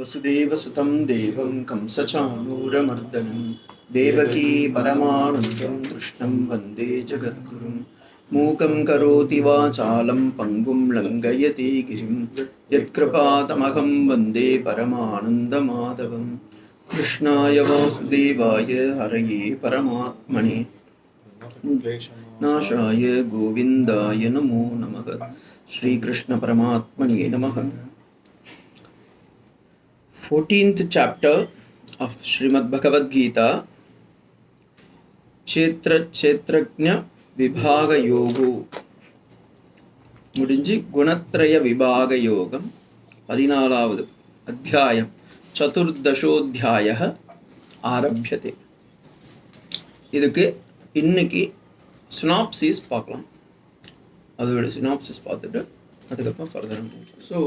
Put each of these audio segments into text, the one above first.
वसुदेवसुतं देवं कंसचाणूरमर्दनं देवकी परमानन्दं कृष्णं वन्दे जगद्गुरुं मूकं करोति वाचालं पङ्गुं लङ्घयति गिरिं यत्कृपातमहं वन्दे परमानन्दमाधवं कृष्णाय वासुदेवाय हरये परमात्मने नाशाय गोविन्दाय नमो नमः. श्रीकृष्ण परमात्मने नमः. 14th chapter of Srimad Bhagavad Gita, Kshetrajna Vibhaga Yogo முடிஞ்சு குணத்ரய விபாக யோகம் 14வது அத்தியாயம் சதுர்தசோத்தியாயः ஆரம்பியதே. இதுக்கு இன்னைக்கு synopsis பார்க்கலாம். அதோட synopsis பார்த்துட்டு அதுக்கப்புறம் ஃபர்தர். ஸோ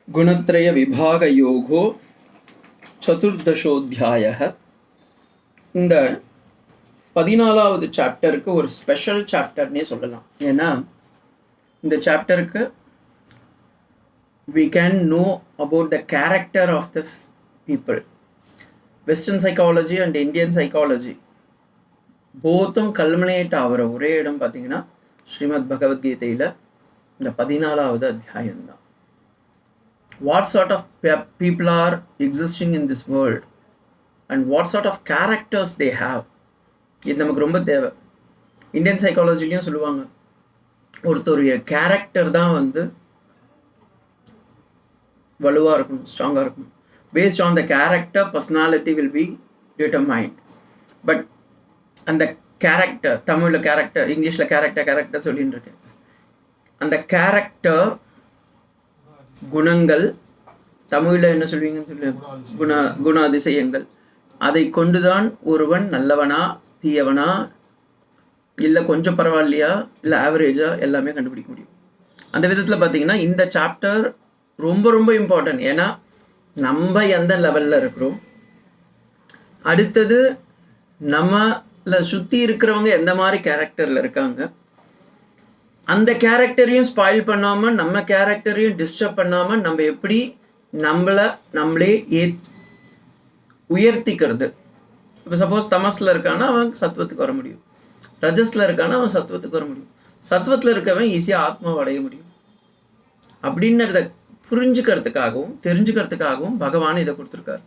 குணத்ரய விபாக யோகோ சதுர்தசோத்தியாயः. இந்த 14வது சாப்டருக்கு ஒரு ஸ்பெஷல் சாப்டர்னே சொல்லலாம். ஏன்னா இந்த சாப்டருக்கு we can know about the character of the people. Western psychology and Indian psychology போத்தும் கல்மினேட் ஆகிற ஒரே இடம் பார்த்தீங்கன்னா ஸ்ரீமத் பகவத்கீதையில் இந்த 14வது அத்தியாயம் தான். What sort of people are existing in this world and what sort of characters they have, இது நமக்கு ரொம்ப தேவை. இந்தியன் சைக்காலஜிலையும் சொல்லுவாங்க, ஒருத்தருடைய கேரக்டர் தான் வலுவாக இருக்கணும், ஸ்ட்ராங்காக இருக்கணும். Paste on the character personality will be determined. But அந்த கேரக்டர், தமிழில் கேரக்டர், இங்கிலீஷில் கேரக்டர் சொல்லின்னு இருக்கேன். அந்த கேரக்டர் குணங்கள், தமிழில் என்ன சொல்வீங்கன்னு சொல்லி குணாதிசயங்கள், அதை கொண்டுதான் ஒருவன் நல்லவனா தீயவனா இல்லை கொஞ்சம் பரவாயில்லையா இல்லை ஆவரேஜா எல்லாமே கண்டுபிடிக்க முடியும். அந்த விதத்தில் பார்த்தீங்கன்னா இந்த சாப்டர் ரொம்ப ரொம்ப இம்பார்ட்டன்ட். ஏன்னா நம்ம எந்த லெவலில் இருக்கிறோம், அடுத்தது நம்மளை சுற்றி இருக்கிறவங்க எந்த மாதிரி கேரக்டரில் இருக்காங்க, அந்த கேரக்டரையும் ஸ்பாயில் பண்ணாமல் நம்ம கேரக்டரையும் டிஸ்டர்ப் பண்ணாமல் நம்ம எப்படி நம்மளே உயர்த்திக்கிறது. இப்போ சப்போஸ் தமஸில் இருக்கான்னா அவன் சத்துவத்துக்கு வர முடியும், ரஜஸில் இருக்கான்னா அவன் சத்துவத்துக்கு வர முடியும், சத்துவத்தில் இருக்கவன் ஈஸியாக ஆத்மாவை அடைய முடியும். அப்படின்றத புரிஞ்சுக்கிறதுக்காகவும் தெரிஞ்சுக்கிறதுக்காகவும் பகவான் இதை கொடுத்துருக்காரு.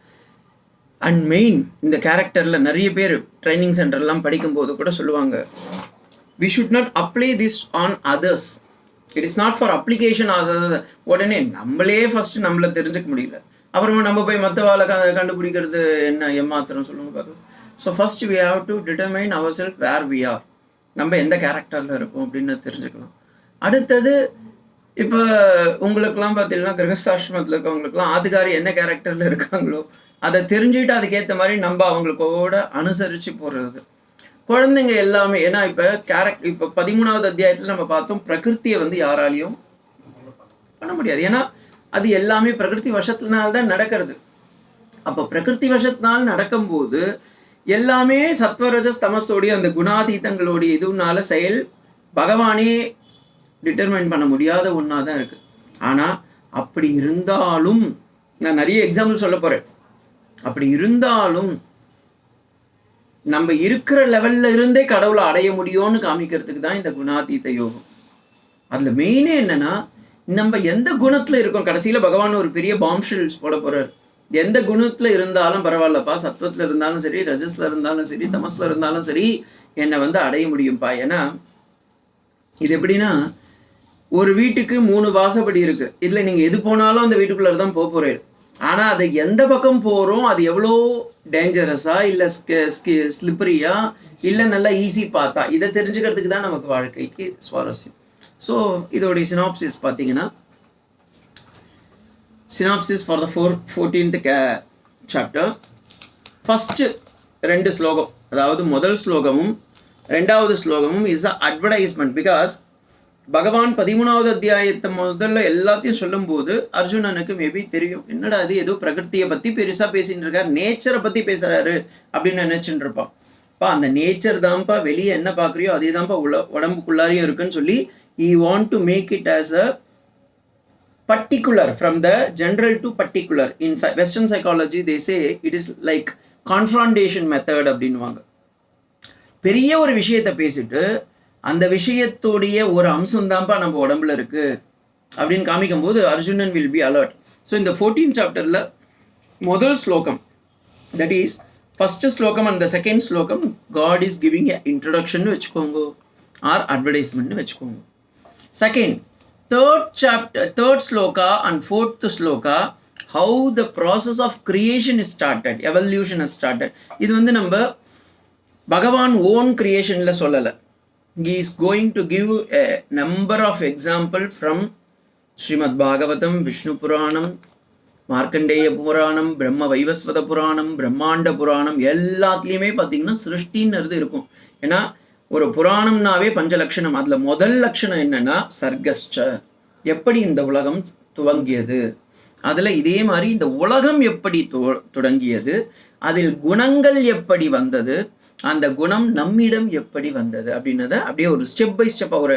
அண்ட் மெயின் இந்த கேரக்டரில் நிறைய பேர் ட்ரைனிங் சென்டர்லாம் படிக்கும்போது கூட சொல்லுவாங்க, we should not apply this on others. It is not for application as உடனே நம்மளே ஃபர்ஸ்ட் நம்மளை தெரிஞ்சுக்க முடியல, அப்புறமா நம்ம போய் மற்றவாளை கண்டுபிடிக்கிறது என்ன ஏமாத்திரம் சொல்லுங்க பார்க்கலாம். So first we have to determine ourselves where we are, நம்ம எந்த கேரக்டரில் இருக்கோம் அப்படின்னு தெரிஞ்சுக்கலாம். அடுத்தது இப்போ உங்களுக்கெல்லாம் பார்த்தீங்கன்னா கிரகஸ்தாசிரமத்தில் இருக்கவங்களுக்குலாம் ஆதிகாரி என்ன கேரக்டரில் இருக்காங்களோ அதை தெரிஞ்சுக்கிட்டு அதுக்கேற்ற மாதிரி நம்ம அவங்களுக்கோட அனுசரித்து போடுறது. குழந்தைங்க எல்லாமே, ஏன்னா இப்போ இப்போ 13வது அத்தியாயத்தில் நம்ம பார்த்தோம், பிரகிருத்தியை யாராலையும் பண்ண முடியாது. ஏன்னா அது எல்லாமே பிரகிருதி வசத்தினால்தான் நடக்கிறது. அப்போ பிரகிருதி வசத்தினால் நடக்கும்போது எல்லாமே சத்வரஜஸ் தமசோடைய அந்த குணாதீதங்களுடைய இதுனால செயல் பகவானே டிட்டர்மைன் பண்ண முடியாத ஒன்றா தான் இருக்குது. ஆனால் அப்படி இருந்தாலும் நான் நிறைய எக்ஸாம்பிள் சொல்ல போகிறேன். அப்படி இருந்தாலும் நம்ம இருக்கிற லெவல்ல இருந்தே கடவுளை அடைய முடியும்னு காமிக்கிறதுக்கு தான் இந்த குணாதீத யோகம். அதுல மெயினே என்னன்னா, நம்ம எந்த குணத்துல இருக்கோம். கடைசியில பகவான் ஒரு பெரிய பாம்ஷெல்ஸ் போட போறாரு. எந்த குணத்துல இருந்தாலும் பரவாயில்லப்பா, சத்துவத்துல இருந்தாலும் சரி, ரஜஸ்ல இருந்தாலும் சரி, தமஸ்ல இருந்தாலும் சரி, என்னை அடைய முடியும்ப்பா. ஏன்னா இது எப்படின்னா, ஒரு வீட்டுக்கு 3 வாசப்படி இருக்கு. இதுல நீங்க எது போனாலும் அந்த வீட்டுக்குள்ள தான் போக போறேன். ஆனா அது எந்த பக்கம் போறோம், அது எவ்வளோ டேஞ்சரஸா இல்லை ஸ்லிப்பரியா இல்லை நல்லா ஈஸி பார்த்தா, இதை தெரிஞ்சுக்கிறதுக்கு தான் நமக்கு வாழ்க்கைக்கு சுவாரஸ்யம். ஸோ இதோடைய சினாப்சிஸ் பார்த்தீங்கன்னா, synopsis for the 14th chapter. First 2 ஸ்லோகம், அதாவது முதல் ஸ்லோகமும் 2வது ஸ்லோகமும் இஸ் அ அட்வர்டைஸ்மெண்ட். பிகாஸ் பகவான் 13வது அத்தியாயத்தை முதல்ல எல்லாத்தையும் சொல்லும்போது அர்ஜுனனுக்கு மேபி தெரியும், என்னடா அது ஏதோ பிரகிருத்தியை பற்றி பெருசாக பேசிட்டு இருக்காரு, நேச்சரை பற்றி பேசுகிறாரு அப்படின்னு நினைச்சுட்டு இருப்பான். அந்த நேச்சர் தான்ப்பா, வெளியே என்ன பார்க்குறியோ அதே தான்ப்பா உடம்புக்குள்ளாரையும் இருக்குன்னு சொல்லி he want to make it as a particular, from the general to particular. In Western psychology they say it is like confrontation method அப்படின்னுவாங்க. பெரிய ஒரு விஷயத்தை பேசிட்டு அந்த விஷயத்துடைய ஒரு அம்சம் தான்ப்பா நம்ம உடம்புல இருக்கு அப்படின்னு காமிக்கும் போது Arjunan will be alert. So இந்த 14th சாப்டர்ல முதல் ஸ்லோகம், தட் இஸ் ஃபர்ஸ்ட் ஸ்லோகம் அண்ட் த செகண்ட் ஸ்லோகம், God is giving a introduction வச்சுக்கோங்க ஆர் அட்வர்டைஸ்மெண்ட் வச்சுக்கோங்க. Second third sloka and fourth sloka, how the process of creation is started, evolution has started. இது வந்து நம்ம பகவான் ஓன் கிரியேஷன்ல சொல்லலை. He is going to give a number of example from Srimad Bhagavatam, Vishnu Puranam, Markandeya புராணம், பிரம்ம வைவஸ்வத புராணம், பிரம்மாண்ட புராணம், எல்லாத்துலேயுமே பார்த்தீங்கன்னா சிருஷ்டின்னு இருக்கும். ஏன்னா ஒரு புராணம்னாவே பஞ்சலட்சணம். அதில் முதல் லட்சணம் என்னன்னா சர்க்கஸ்ட, எப்படி இந்த உலகம் துவங்கியது, அதில் இதே மாதிரி இந்த உலகம் எப்படி தொடங்கியது, அதில் குணங்கள் எப்படி வந்தது, அந்த குணம் நம்மிடம் எப்படி வந்தது அப்படின்னத அப்படியே ஒரு ஸ்டெப் பை ஸ்டெப்பாக ஒரு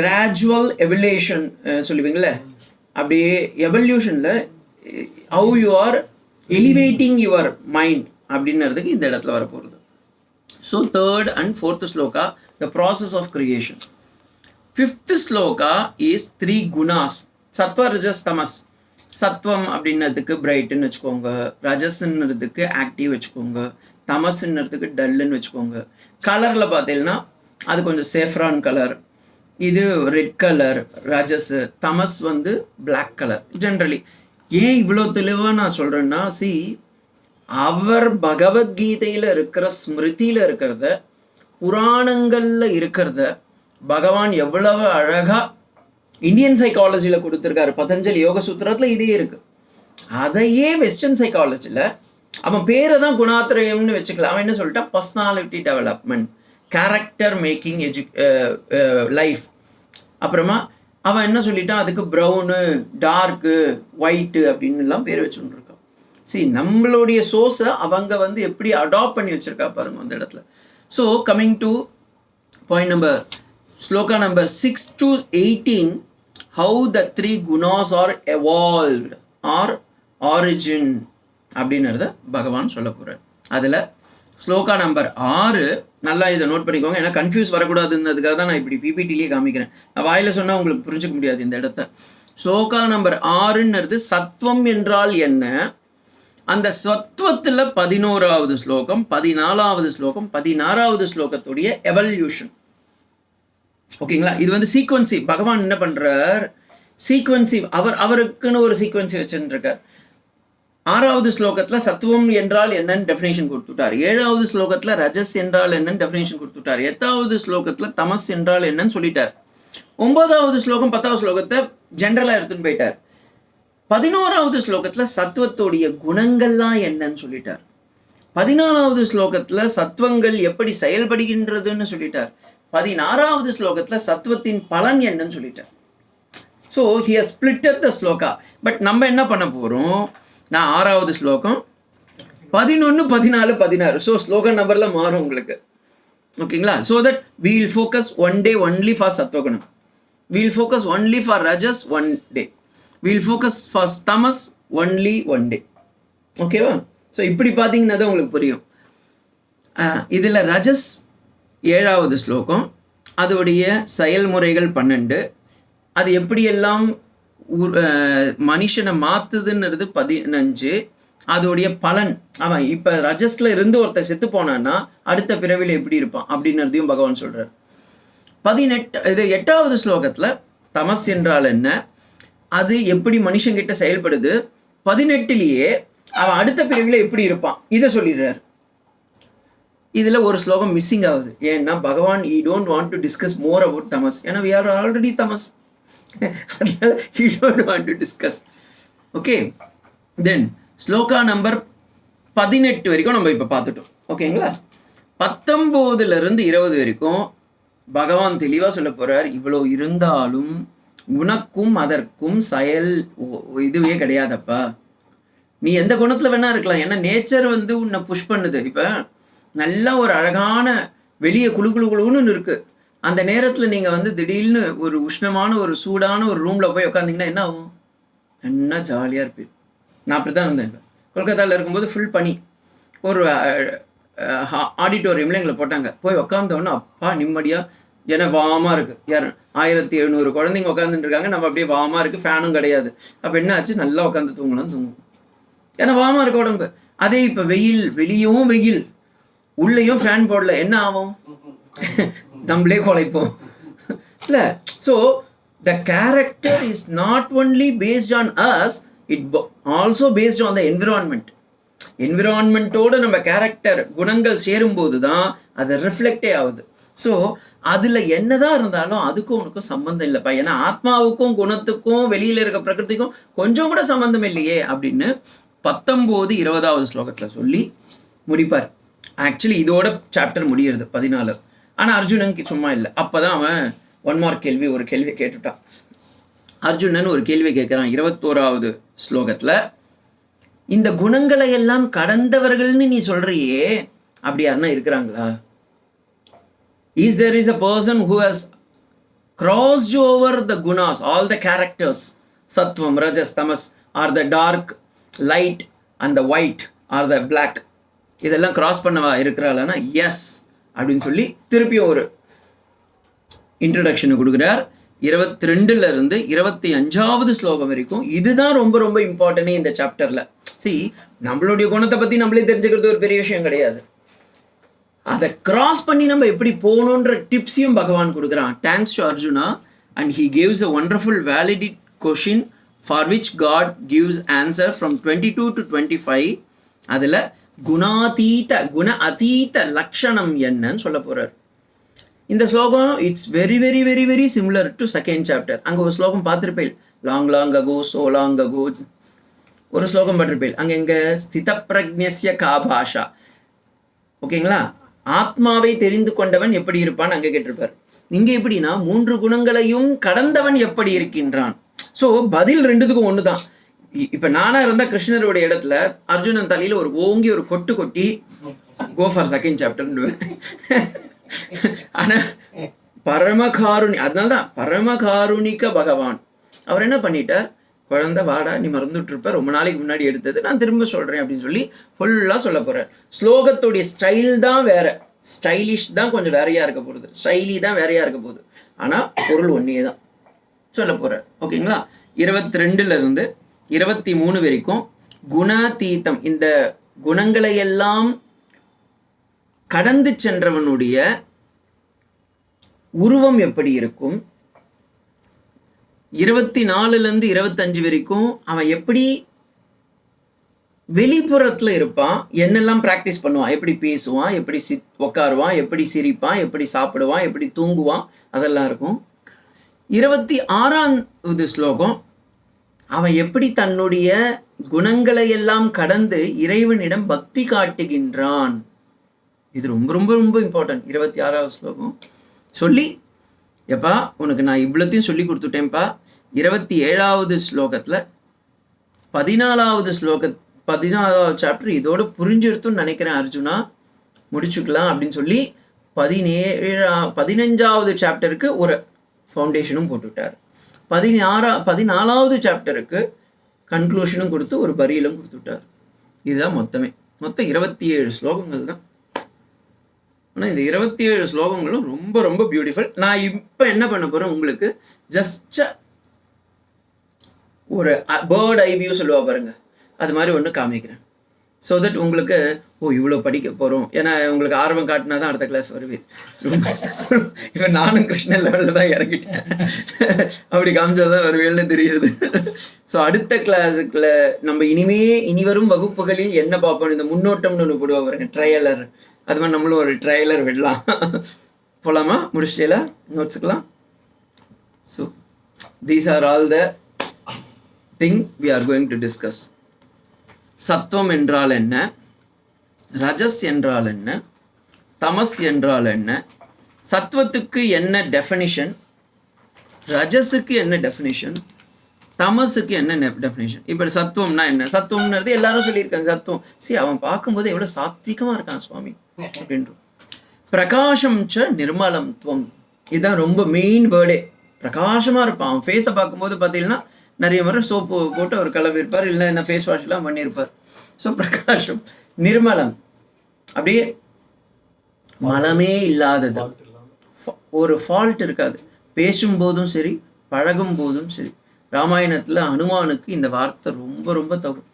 கிராஜுவல் எவல்யூஷன் சொல்லுவீங்களே, அப்படியே எவல்யூஷனில் how you are elevating your mind அப்படின்றதுக்கு இந்த இடத்துல வரப்போகிறது. So third and fourth sloka, the process of creation. Fifth sloka is 3 gunas, sattva rajas tamas. சத்வம் அப்படின்னதுக்கு பிரைட்னு வச்சுக்கோங்க, ரஜஸ்ன்றதுக்கு ஆக்டிவ் வச்சுக்கோங்க, தமஸ்ன்றதுக்கு டல்லுன்னு வச்சுக்கோங்க. கலரில் பார்த்தீங்கன்னா அது கொஞ்சம் சேஃப்ரான் கலர், இது ரெட் கலர் ரஜஸ், தமஸ் வந்து பிளாக் கலர் ஜென்ரலி. ஏன் இவ்வளோ தெளிவாக நான் சொல்கிறேன்னா, அவர் பகவத்கீதையில் இருக்கிற ஸ்மிருதியில் இருக்கிறத, புராணங்களில் இருக்கிறத பகவான் எவ்வளவு அழகாக இந்தியன் சைக்காலஜியில் கொடுத்துருக்காரு. பதஞ்சலி யோக சூத்திரத்தில் இதே இருக்கு. அதையே வெஸ்டர்ன் சைக்காலஜியில் அவன் பேரை தான் குணாத்திரயம்னு வச்சுக்கலாம். அவன் என்ன சொல்லிட்டான், personality development, character making life. அப்புறமா அவன் என்ன சொல்லிட்டான், அதுக்கு ப்ரௌனு, டார்க்கு, ஒயிட்டு அப்படின்னுலாம் பேர் வச்சுருக்கான். நம்மளுடைய சோர்ஸை அவங்க வந்து எப்படி அடாப்ட் பண்ணி வச்சிருக்கா பாருங்க அந்த இடத்துல. So coming to point number, shloka number 6 to 18, how the 3 gunas are evolved or origin அப்படின்றத பகவான் சொல்ல போகிறார். அதில் ஸ்லோகா நம்பர் 6, நல்லா இதை நோட் பண்ணிக்கோங்க, ஏன்னா கன்ஃபியூஸ் வரக்கூடாதுன்றதுக்காக தான் நான் இப்படி பிபிடிலேயே காமிக்கிறேன். நான் வாயில் சொன்னால் உங்களுக்கு புரிஞ்சுக்க முடியாது இந்த இடத்த. ஸ்லோகா நம்பர் 6ன்றது சத்வம் என்றால் என்ன, அந்த சத்வத்தில் 11வது ஸ்லோகம், 14வது ஸ்லோகம், 16வது ஸ்லோகத்துடைய எவல்யூஷன். ஓகேங்களா? இது வந்து சீக்வன்சி. பகவான் என்ன பண்றார், சீக்வன்சி அவருக்குன்னு ஒரு சீக்வன்சி வச்சுருக்கார். 6வது ஸ்லோகத்துல சத்துவம் என்றால் என்னன்னு டெஃபினேஷன் கொடுத்துட்டார். 7வது ஸ்லோகத்துல ரஜஸ் என்றால் என்னன்னு டெஃபினேஷன் கொடுத்துட்டார். 8வது ஸ்லோகத்துல தமஸ் என்றால் என்னன்னு சொல்லிட்டார். 9வது ஸ்லோகம் 10வது ஸ்லோகத்தை ஜென்ரலா எடுத்துன்னு போயிட்டார். 11வது ஸ்லோகத்துல சத்துவத்துடைய குணங்கள்லாம் என்னன்னு சொல்லிட்டார். 14வது ஸ்லோகத்துல சத்துவங்கள் எப்படி செயல்படுகின்றதுன்னு சொல்லிட்டார். 16வது ஸ்லோகத்துல சத்துவத்தின் பலன் என்னன்னு சொல்லிட்டார். So he has splitted the shloka. But நம்ம என்ன பண்ண போறோம், நான் 6வது ஸ்லோகம் 11, 14, 16. ஸோ ஸ்லோகன் நம்பர்ல மாறும் உங்களுக்கு. ஓகேங்களா? So that we will focus one day only for சத்வகுணம், we will focus only for rajas one day, we will focus for tamas only one day. ஓகேவா? ஸோ இப்படி பார்த்தீங்கன்னா தான் உங்களுக்கு புரியும். இதில் ரஜஸ் 7வது ஸ்லோகம், அதோடைய செயல்முறைகள் 12, அது எப்படியெல்லாம் மனுஷனை மாத்துதுன்றது 15, அதோடைய பலன். அவன் இப்போ ரஜஸ்ல இருந்து ஒருத்தர் செத்து போனான்னா அடுத்த பிறவில எப்படி இருப்பான் அப்படின்றதையும் பகவான் சொல்றார். 8வது ஸ்லோகத்துல தமஸ் என்றால் என்ன, அது எப்படி மனுஷங்கிட்ட செயல்படுது, 18லேயே அவன் அடுத்த பிறவில எப்படி இருப்பான் இதை சொல்லிடுறார். இதுல ஒரு ஸ்லோகம் மிஸ்ஸிங் ஆகுது. ஏன்னா பகவான் he don't want to discuss more about tamas, ஏன்னா we are already tamas. he don't want to discuss. Okay, then shloka number 18 வரைக்கும் நம்ம இப்ப பார்த்துட்டோம். ஓகேங்களா? 19ல இருந்து 20 வரைக்கும் பகவான் தெளிவா சொல்ல போறார், இவ்வளவு இருந்தாலும் உனக்கும் அதற்கும் செயல் இதுவே கிடையாதப்பா. நீ எந்த குணத்துல வேணா இருக்கலாம், ஏன்னா நேச்சர் வந்து உன்னை புஷ் பண்ணுது. இப்ப நல்லா ஒரு அழகான வெளியே குழு குழு குழுன்னு இருக்கு, அந்த நேரத்தில் நீங்கள் வந்து திடீர்னு ஒரு உஷ்ணமான ஒரு சூடான ஒரு ரூமில் போய் உட்காந்திங்கன்னா என்ன ஆகும்? நல்லா ஜாலியாக இருப்பேன். நான் அப்படி தான் இருந்தேன். இப்போ கொல்கத்தாவில் இருக்கும்போது ஃபுல் பனி. ஒரு ஆடிட்டோரியமில் எங்களை போட்டாங்க. போய் உட்காந்தோன்னா அப்பா நிம்மதியாக, ஏன்னா வாமாக இருக்குது. 1700 குழந்தைங்க உட்காந்துட்டு இருக்காங்க, நம்ம அப்படியே வாமாக இருக்குது, ஃபேனும் கிடையாது. அப்போ என்ன ஆச்சு? நல்லா உட்காந்து தூங்கலாம்னு தூங்குவோம். ஏன்னா வாமாக இருக்க உடம்பு. அதே இப்போ வெயில், வெளியும் வெயில், உள்ளேயும் ஃபேன் போடல, என்ன ஆகும்? நம்மளே குலைப்போம் இல்லை? So the character is not only based on us, it also based on the environment. என்விரான்மெண்ட்டோட நம்ம கேரக்டர் குணங்கள் சேரும்போது தான் அது ரிஃப்ளெக்டே ஆகுது. ஸோ அதில் என்னதான் இருந்தாலும் அதுக்கும் உனக்கும் சம்மந்தம் இல்லைப்பா. ஏன்னா ஆத்மாவுக்கும் குணத்துக்கும் வெளியில் இருக்க பிரகிருதிக்கும் கொஞ்சம் கூட சம்மந்தம் இல்லையே அப்படின்னு 19-20 ஸ்லோகத்தில் சொல்லி முடிப்பார். ஆக்சுவலி இதோட சாப்டர் முடியறது 14. ஆனால் அர்ஜுனனுக்கு சும்மா இல்லை. அப்போ தான் அவன் ஒன் மார்க் கேள்வி, ஒரு கேள்வி கேட்டுட்டான். அர்ஜுனன் ஒரு கேள்வி கேட்குறான் 21வது ஸ்லோகத்தில். இந்த குணங்களை எல்லாம் கடந்தவர்கள்னு நீ சொல்றியே, அப்படி யாருன்னா இருக்கிறாங்களா? Is there a person who has crossed over the gunas, all the characters, sattvam, rajas, tamas, or the dark, light and the white or the black, இதெல்லாம் கிராஸ் பண்ணவா இருக்கிறாளான்னா எஸ் அப்படின்னு சொல்லி திருப்பி ஒரு இன்ட்ரடக்ஷனை கொடுக்குறார். 22 25வது ஸ்லோகம் வரைக்கும். இதுதான் ரொம்ப ரொம்ப இம்பார்ட்டன்ட் இந்த சாப்டர்ல. நம்மளுடைய குணத்தை பத்தி நம்மளே தெரிஞ்சுக்கிறது ஒரு பெரிய விஷயம் கிடையாது. அதை கிராஸ் பண்ணி நம்ம எப்படி போகணுன்ற டிப்ஸையும் பகவான் கொடுக்குறான். Thanks to Arjuna, and he gives a wonderful valid question for which God gives answer from 22 to 25. அதில் குண அதீத லக்ஷணம் என்னன்னு சொல்ல போறார். இந்த ஸ்லோகம் it's very very very very similar to second chapter. அங்கே ஒரு ஸ்லோகம் பார்த்துருப்பேன், long ago so long ago ஒரு ஸ்லோகம் பார்த்துருப்பேன். அங்கே எங்க ஸ்தித பிரக்ஞஸ்ய கா பாஷா, ஓகேங்களா? ஆத்மாவை தெரிந்து கொண்டவன் எப்படி இருப்பான் அங்கே கேட்டிருப்பார். இங்க எப்படின்னா 3 குணங்களையும் கடந்தவன் எப்படி இருக்கின்றான். ஸோ பதில் ரெண்டுத்துக்கும் ஒன்று தான். இப்போ நானா இருந்தால் கிருஷ்ணருடைய இடத்துல அர்ஜுனன் தலையில் ஒரு ஓங்கி ஒரு கொட்டு கொட்டி கோ ஃபார் செகண்ட் சாப்டர்னுவேன். ஆனால் அதனால்தான் பரமகாருணிக பகவான் அவர் என்ன பண்ணிட்டார்? குழந்தை வாடா, நீ மறந்துட்டு ரொம்ப நாளைக்கு முன்னாடி எடுத்தது, நான் திரும்ப சொல்றேன் அப்படின்னு சொல்லி ஃபுல்லாக சொல்ல போறார். ஸ்லோகத்துடைய ஸ்டைல் தான் வேற, ஸ்டைலிஷ் தான் கொஞ்சம் வேறையா இருக்க போகுது, ஸ்டைலி தான் வேறையா இருக்க போகுது, ஆனால் பொருள் ஒன்னே தான் சொல்ல போறார். ஓகேங்களா? 22 23 வரைக்கும் குணாதீதம், இந்த குணங்களை எல்லாம் கடந்து சென்றவனுடைய உருவம் எப்படி இருக்கும். 24 25 வரைக்கும் அவன் எப்படி வெளிப்புறத்துல இருப்பான், என்னெல்லாம் பிராக்டிஸ் பண்ணுவான், எப்படி பேசுவான், எப்படி உட்காருவான், எப்படி சிரிப்பான், எப்படி சாப்பிடுவான், எப்படி தூங்குவான், அதெல்லாம் இருக்கும். 26வது ஸ்லோகம் அவன் எப்படி தன்னுடைய குணங்களை எல்லாம் கடந்து இறைவனிடம் பக்தி காட்டுகின்றான். இது ரொம்ப ரொம்ப ரொம்ப இம்பார்ட்டன்ட். 26வது ஸ்லோகம் சொல்லி, எப்பா உனக்கு நான் இவ்வளோத்தையும் சொல்லி கொடுத்துட்டேன்ப்பா. 27வது ஸ்லோகத்தில் 14வது சாப்டர் இதோட புரிஞ்சிருத்துன்னு நினைக்கிறேன் அர்ஜுனா, முடிச்சுக்கலாம் அப்படின்னு சொல்லி 15வது சாப்டருக்கு ஒரு ஃபவுண்டேஷனும் போட்டுவிட்டார். 14வது சாப்டருக்கு கன்க்ளூஷனும் கொடுத்து ஒரு பரியலும் கொடுத்துட்டார். இதுதான் மொத்தம் 27 ஸ்லோகங்கள் தான். ஆனால் இந்த 27 ஸ்லோகங்களும் ரொம்ப ரொம்ப பியூட்டிஃபுல். நான் இப்போ என்ன பண்ண போகிறேன், உங்களுக்கு ஜஸ்ட் ஒரு பேர்ட் ஐ வியூ சொல்லுவா பாருங்க, அது மாதிரி ஒன்று காமிக்கிறேன். ஸோ தட் உங்களுக்கு இவ்வளோ படிக்க போகிறோம், ஏன்னா உங்களுக்கு ஆர்வம் காட்டினா தான் அடுத்த கிளாஸ் வருவேன். இப்போ நானும் கிருஷ்ண லெவலில் தான் இறங்கிட்டேன், அப்படி காமிச்சாதான் வருவேன்னு தெரியுது. ஸோ அடுத்த கிளாஸுக்குள்ள நம்ம இனி வரும் வகுப்புகளில் என்ன பார்ப்போம், இந்த முன்னோட்டம்னு ஒன்று போடுவா பாருங்க, ட்ரையலர், அது மாதிரி நம்மளும் ஒரு ட்ரையலர் விடலாம். போகலாமா? முடிச்சிட்டேல நோட்ஸுக்கலாம். So these are all the thing we are going to discuss. சத்துவம் என்றால் என்ன, ரஜஸ் என்றால் என்ன, தமஸ் என்றால் என்ன, சத்துவத்துக்கு என்ன டெஃபினிஷன், ரஜஸுக்கு என்ன டெஃபினிஷன், தமஸுக்கு என்ன டெஃபினிஷன். இப்போ சத்துவம்னா என்ன, சத்துவம்ன்றது எல்லாரும் சொல்லியிருக்காங்க. சத்துவம் அவன் பார்க்கும்போது எவ்வளோ சாத்விகமாக இருக்கான் சுவாமி அப்படின்ட்டு. பிரகாஷம் ச நிர்மலம் துவம், இதுதான் ரொம்ப மெயின் வேர்டே. பிரகாசமாக இருப்பான். அவன் ஃபேஸை பார்க்கும்போது பார்த்தீங்கன்னா நிறைய முறை சோப்பு போட்டு அவர் கிளம்பியிருப்பார், இல்லை என்ன ஃபேஸ் வாஷ்லாம் பண்ணியிருப்பார். ஸோ பிரகாஷம், நிர்மலம், அப்படியே மலமே இல்லாதது, ஒரு ஃபால்ட் இருக்காது. பேசும்போதும் சரி, பழகும் போதும் சரி. ராமாயணத்தில் ஹனுமானுக்கு இந்த வார்த்தை ரொம்ப ரொம்ப தகும்.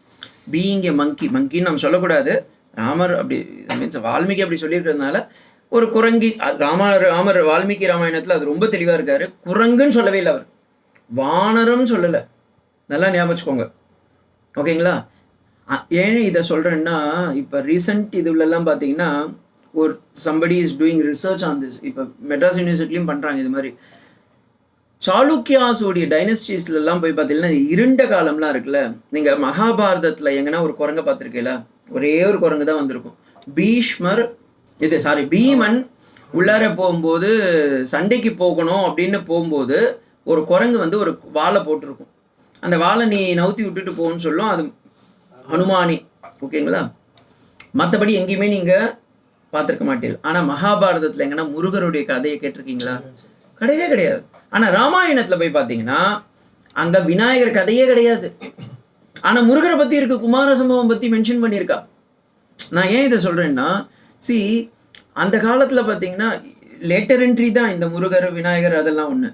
பீயிங் எ மங்கி, மங்கின்னு நம்ம சொல்லக்கூடாது. ராமர் அப்படி மீன்ஸ் வால்மீகி அப்படி சொல்லியிருக்கிறதுனால ஒரு குரங்கி, ராமர் வால்மீகி ராமாயணத்தில் அது ரொம்ப தெளிவாக இருக்காரு. குரங்குன்னு சொல்லவே இல்லை அவர், வானரம் சொல்லலை. நல்லா ஞாபகம் வச்சுக்கோங்க, ஓகேங்களா? ஏன் இதை சொல்கிறேன்னா, இப்போ ரீசெண்ட் இதுலலாம் பார்த்தீங்கன்னா ஒரு somebody is doing research on this. இப்போ மெட்ராஸ் யூனிவர்சிட்டிலையும் பண்ணுறாங்க இது மாதிரி. சாளுக்கியாஸோடைய டைனஸ்டிஸ்லாம் போய் பார்த்தீங்கன்னா இருண்ட காலம்லாம் இருக்குல்ல. நீங்கள் மகாபாரதத்தில் எங்கன்னா ஒரு குரங்கை பார்த்துருக்கீங்களா? ஒரே ஒரு குரங்கு தான் வந்திருக்கும். பீமன் உள்ளார போகும்போது சண்டைக்கு போகணும் அப்படின்னு போகும்போது ஒரு குரங்கு வந்து ஒரு வாழை போட்டிருக்கும். அந்த வாழை நீ நவுத்தி விட்டுட்டு போகணும்னு சொல்லும், அது ஹனுமானி, ஓகேங்களா? மற்றபடி எங்கேயுமே நீங்கள் பார்த்துருக்க மாட்டீங்க. ஆனால் மகாபாரதத்தில் எங்கன்னா முருகருடைய கதையை கேட்டிருக்கீங்களா? கிடையவே கிடையாது. ஆனால் ராமாயணத்தில் போய் பார்த்தீங்கன்னா அங்கே விநாயகர் கதையே கிடையாது. ஆனால் முருகரை பற்றி இருக்க, குமார சம்பவம் பற்றி மென்ஷன் பண்ணியிருக்கா. நான் ஏன் இதை சொல்கிறேன்னா, அந்த காலத்தில் பார்த்தீங்கன்னா லேட்டர் என்ட்ரி தான் இந்த முருகர் விநாயகர் அதெல்லாம் ஒன்று.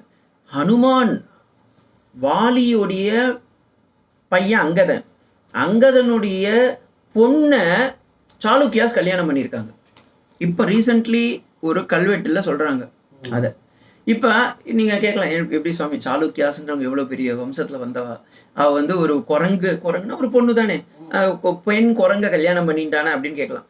ஹனுமான் வாலியுடைய பையன் அங்கதனுடைய பொண்ணை சாளுக்கியாஸ் கல்யாணம் பண்ணியிருக்காங்க. இப்போ ரீசெண்ட்லி ஒரு கல்வெட்டில் சொல்கிறாங்க அதை. இப்போ நீங்கள் கேட்கலாம், எப்படி சுவாமி சாளுக்கியாஸ்ன்றவங்க எவ்வளோ பெரிய வம்சத்தில் வந்தவா, அவள் வந்து ஒரு குரங்குன்னா ஒரு பொண்ணு தானே, பெண் குரங்கை கல்யாணம் பண்ணிட்டானே அப்படின்னு கேட்கலாம்.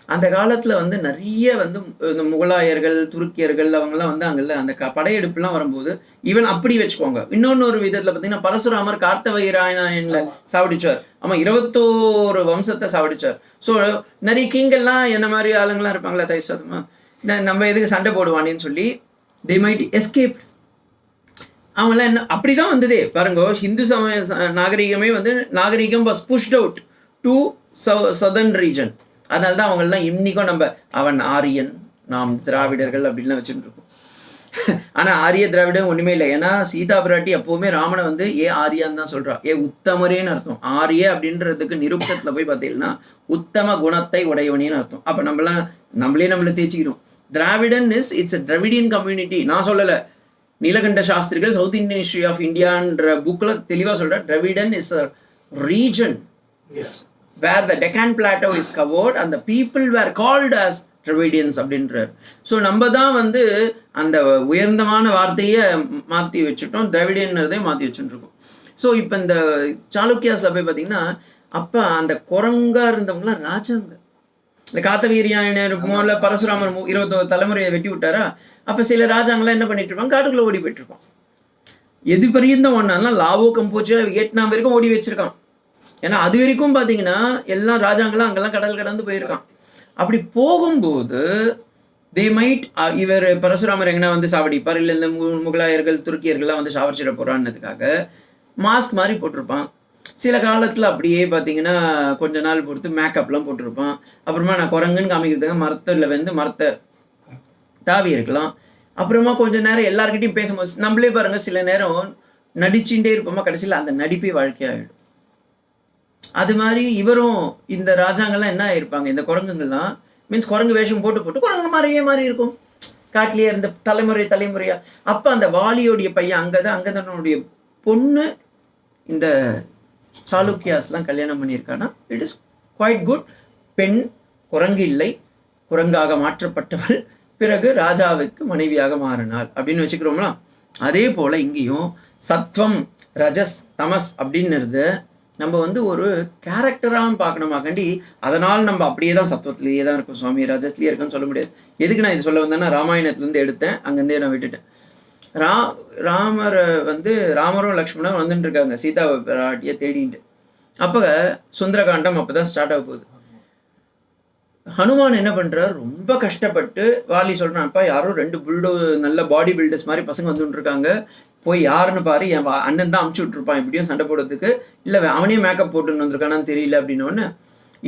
அந்த காலத்தில் வந்து நிறைய வந்து இந்த முகலாயர்கள், துருக்கியர்கள் அவங்கெல்லாம் வந்து அங்கெல்லாம் அந்த படையெடுப்புலாம் வரும்போது ஈவன் அப்படி வச்சுக்கோங்க. இன்னொன்று விதத்தில் பார்த்தீங்கன்னா பரசுராமர் கார்த்தவயிராயனில் சாவடிச்சார். ஆமாம், 21 வம்சத்தை சாவடிச்சார். ஸோ நிறைய கிங்கெல்லாம் என்ன மாதிரி ஆளுங்கள்லாம் இருப்பாங்களா, தைசதமா நம்ம எதுக்கு சண்டை போடுவானேன்னு சொல்லி they might escape. அவங்களாம் என்ன அப்படி தான் வந்ததே பாருங்க. ஹிந்து சமய நாகரிகமே வந்து நாகரிகம் was pushed out to southern region. அதனால தான் அவங்கெல்லாம் இன்னைக்கும் நம்ம அவன் ஆரியன், நாம் திராவிடர்கள் அப்படின்லாம் வச்சுட்டு இருக்கோம். ஆனால் ஆரிய திராவிடம் ஒன்றுமே இல்லை. ஏன்னா சீதா பிராட்டி எப்போவுமே ராமனை வந்து ஆரியான்னு தான் சொல்கிறா. உத்தமரேன்னு அர்த்தம். ஆரிய அப்படின்றதுக்கு நிருப்தத்தில் போய் பார்த்தீங்கன்னா உத்தம குணத்தை உடையவனேன்னு அர்த்தம். அப்போ நம்மளே தேய்ச்சிக்கிறோம். திராவிடன் இட்ஸ் a Dravidian community. நான் சொல்லலை, நீலகண்ட சாஸ்திரிகள் சவுத் இந்தியன் ஹிஸ்டரி ஆஃப் இந்தியான்ற புக்கில் தெளிவாக சொல்கிறேன். திராவிடன் is a region where the Deccan Plateau is covered and the people were called as Dravidians அப்படின்றார். ஸோ நம்ம தான் வந்து அந்த உயர்ந்தமான வார்த்தையை மாற்றி வச்சுட்டோம், திராவிடியன்றதை மாற்றி வச்சுட்டுருக்கோம். ஸோ இப்போ இந்த சாளுக்கியாஸில் போய் பார்த்தீங்கன்னா அப்போ அந்த குரங்கா இருந்தவங்களாம் ராஜாங்க. இந்த காத்தவீரியாயனர் போல பரசுராமர் 21 தலைமுறையை வெட்டி விட்டாரா, அப்போ சில ராஜாங்களாம் என்ன பண்ணிட்டு இருப்பாங்க, காட்டுக்குள்ளே ஓடி போயிட்டு இருப்பான். எது பெரியந்த ஒன்றாலாம் லாவோ, கம்போச்சா, வியட்நாம் வரைக்கும் ஓடி வச்சிருக்கான். ஏன்னா அது வரைக்கும் பார்த்தீங்கன்னா எல்லா ராஜாங்களும் அங்கெல்லாம் கடல் கடந்து போயிருக்கான். அப்படி போகும்போது தே மைட் இவர் பரசுராமர் எங்கன்னா வந்து சாவடிப்பார், இல்லை இந்த முகலாயர்கள் துருக்கியர்கள்லாம் வந்து சாவடிச்சிட போகிறான்னதுக்காக மாஸ்க் மாதிரி போட்டிருப்பான். சில காலத்தில் அப்படியே பார்த்தீங்கன்னா கொஞ்ச நாள் பொறுத்து மேக்கப்லாம் போட்டிருப்பான். அப்புறமா நான் குரங்குன்னு காமிக்கிறதுக்கு மரத்தில் வந்து மரத்தை தாவி இருக்கலாம். அப்புறமா கொஞ்ச நேரம் எல்லாருக்கிட்டையும் பேசும்போது நம்மளே பாருங்கள், சில நேரம் நடிச்சுட்டே இருப்போமா, கடைசியில் அந்த நடிப்பே வாழ்க்கையாகிடும். அது மாதிரி இவரும் இந்த ராஜாங்கள்லாம் என்ன ஆயிருப்பாங்க, இந்த குரங்குங்கள்லாம் மீன்ஸ் குரங்கு வேஷம் போட்டு குரங்கு மாதிரியே மாதிரி இருக்கும், காட்டிலேயே இருந்த தலைமுறையா. அப்போ அந்த வாலியோடைய பையன் அங்கதனுடைய பொண்ணு இந்த சாளுக்கியாஸ்லாம் கல்யாணம் பண்ணியிருக்கானா, இட் இஸ் குவைட் குட். பெண் குரங்கு இல்லை, குரங்காக மாற்றப்பட்டவள், பிறகு ராஜாவுக்கு மனைவியாக மாறினாள் அப்படின்னு வச்சுக்கிறோம்னா. அதே போல் இங்கேயும் சத்வம், ரஜஸ், தமஸ் அப்படின்னுறது நம்ம வந்து ஒரு கேரக்டராக பார்க்கணுமாக்கண்டி, அதனால் நம்ம அப்படியே தான் சத்வத்திலேயே தான் இருக்கும் சுவாமி, ரஜஸ்லேயே இருக்குன்னு சொல்ல முடியாது. எதுக்கு நான் இது சொல்ல வந்தேன்னா, ராமாயணத்துலேருந்து எடுத்தேன், அங்கேருந்தே நான் விட்டுட்டேன். ராமரும் லக்ஷ்மணரும் வந்துட்டு இருக்காங்க சீதா பிராட்டியை தேடிட்டு. அப்போ சுந்தரகாண்டம் அப்போ தான் ஸ்டார்ட் ஆக போகுது. ஹனுமான் என்ன பண்ணுறார், ரொம்ப கஷ்டப்பட்டு வாலி சொல்கிறான், அப்பா யாரோ 2 நல்ல பாடி பில்டர்ஸ் மாதிரி பசங்க வந்துட்டு இருக்காங்க, போய் யாருன்னு பாரு, என் அண்ணன் தான் அமுச்சு விட்ருப்பான் இப்படியும் சண்டை போடுறதுக்கு, இல்லை அவனே மேக்கப் போட்டுன்னு வந்திருக்கானான்னு தெரியல அப்படின்னோடனே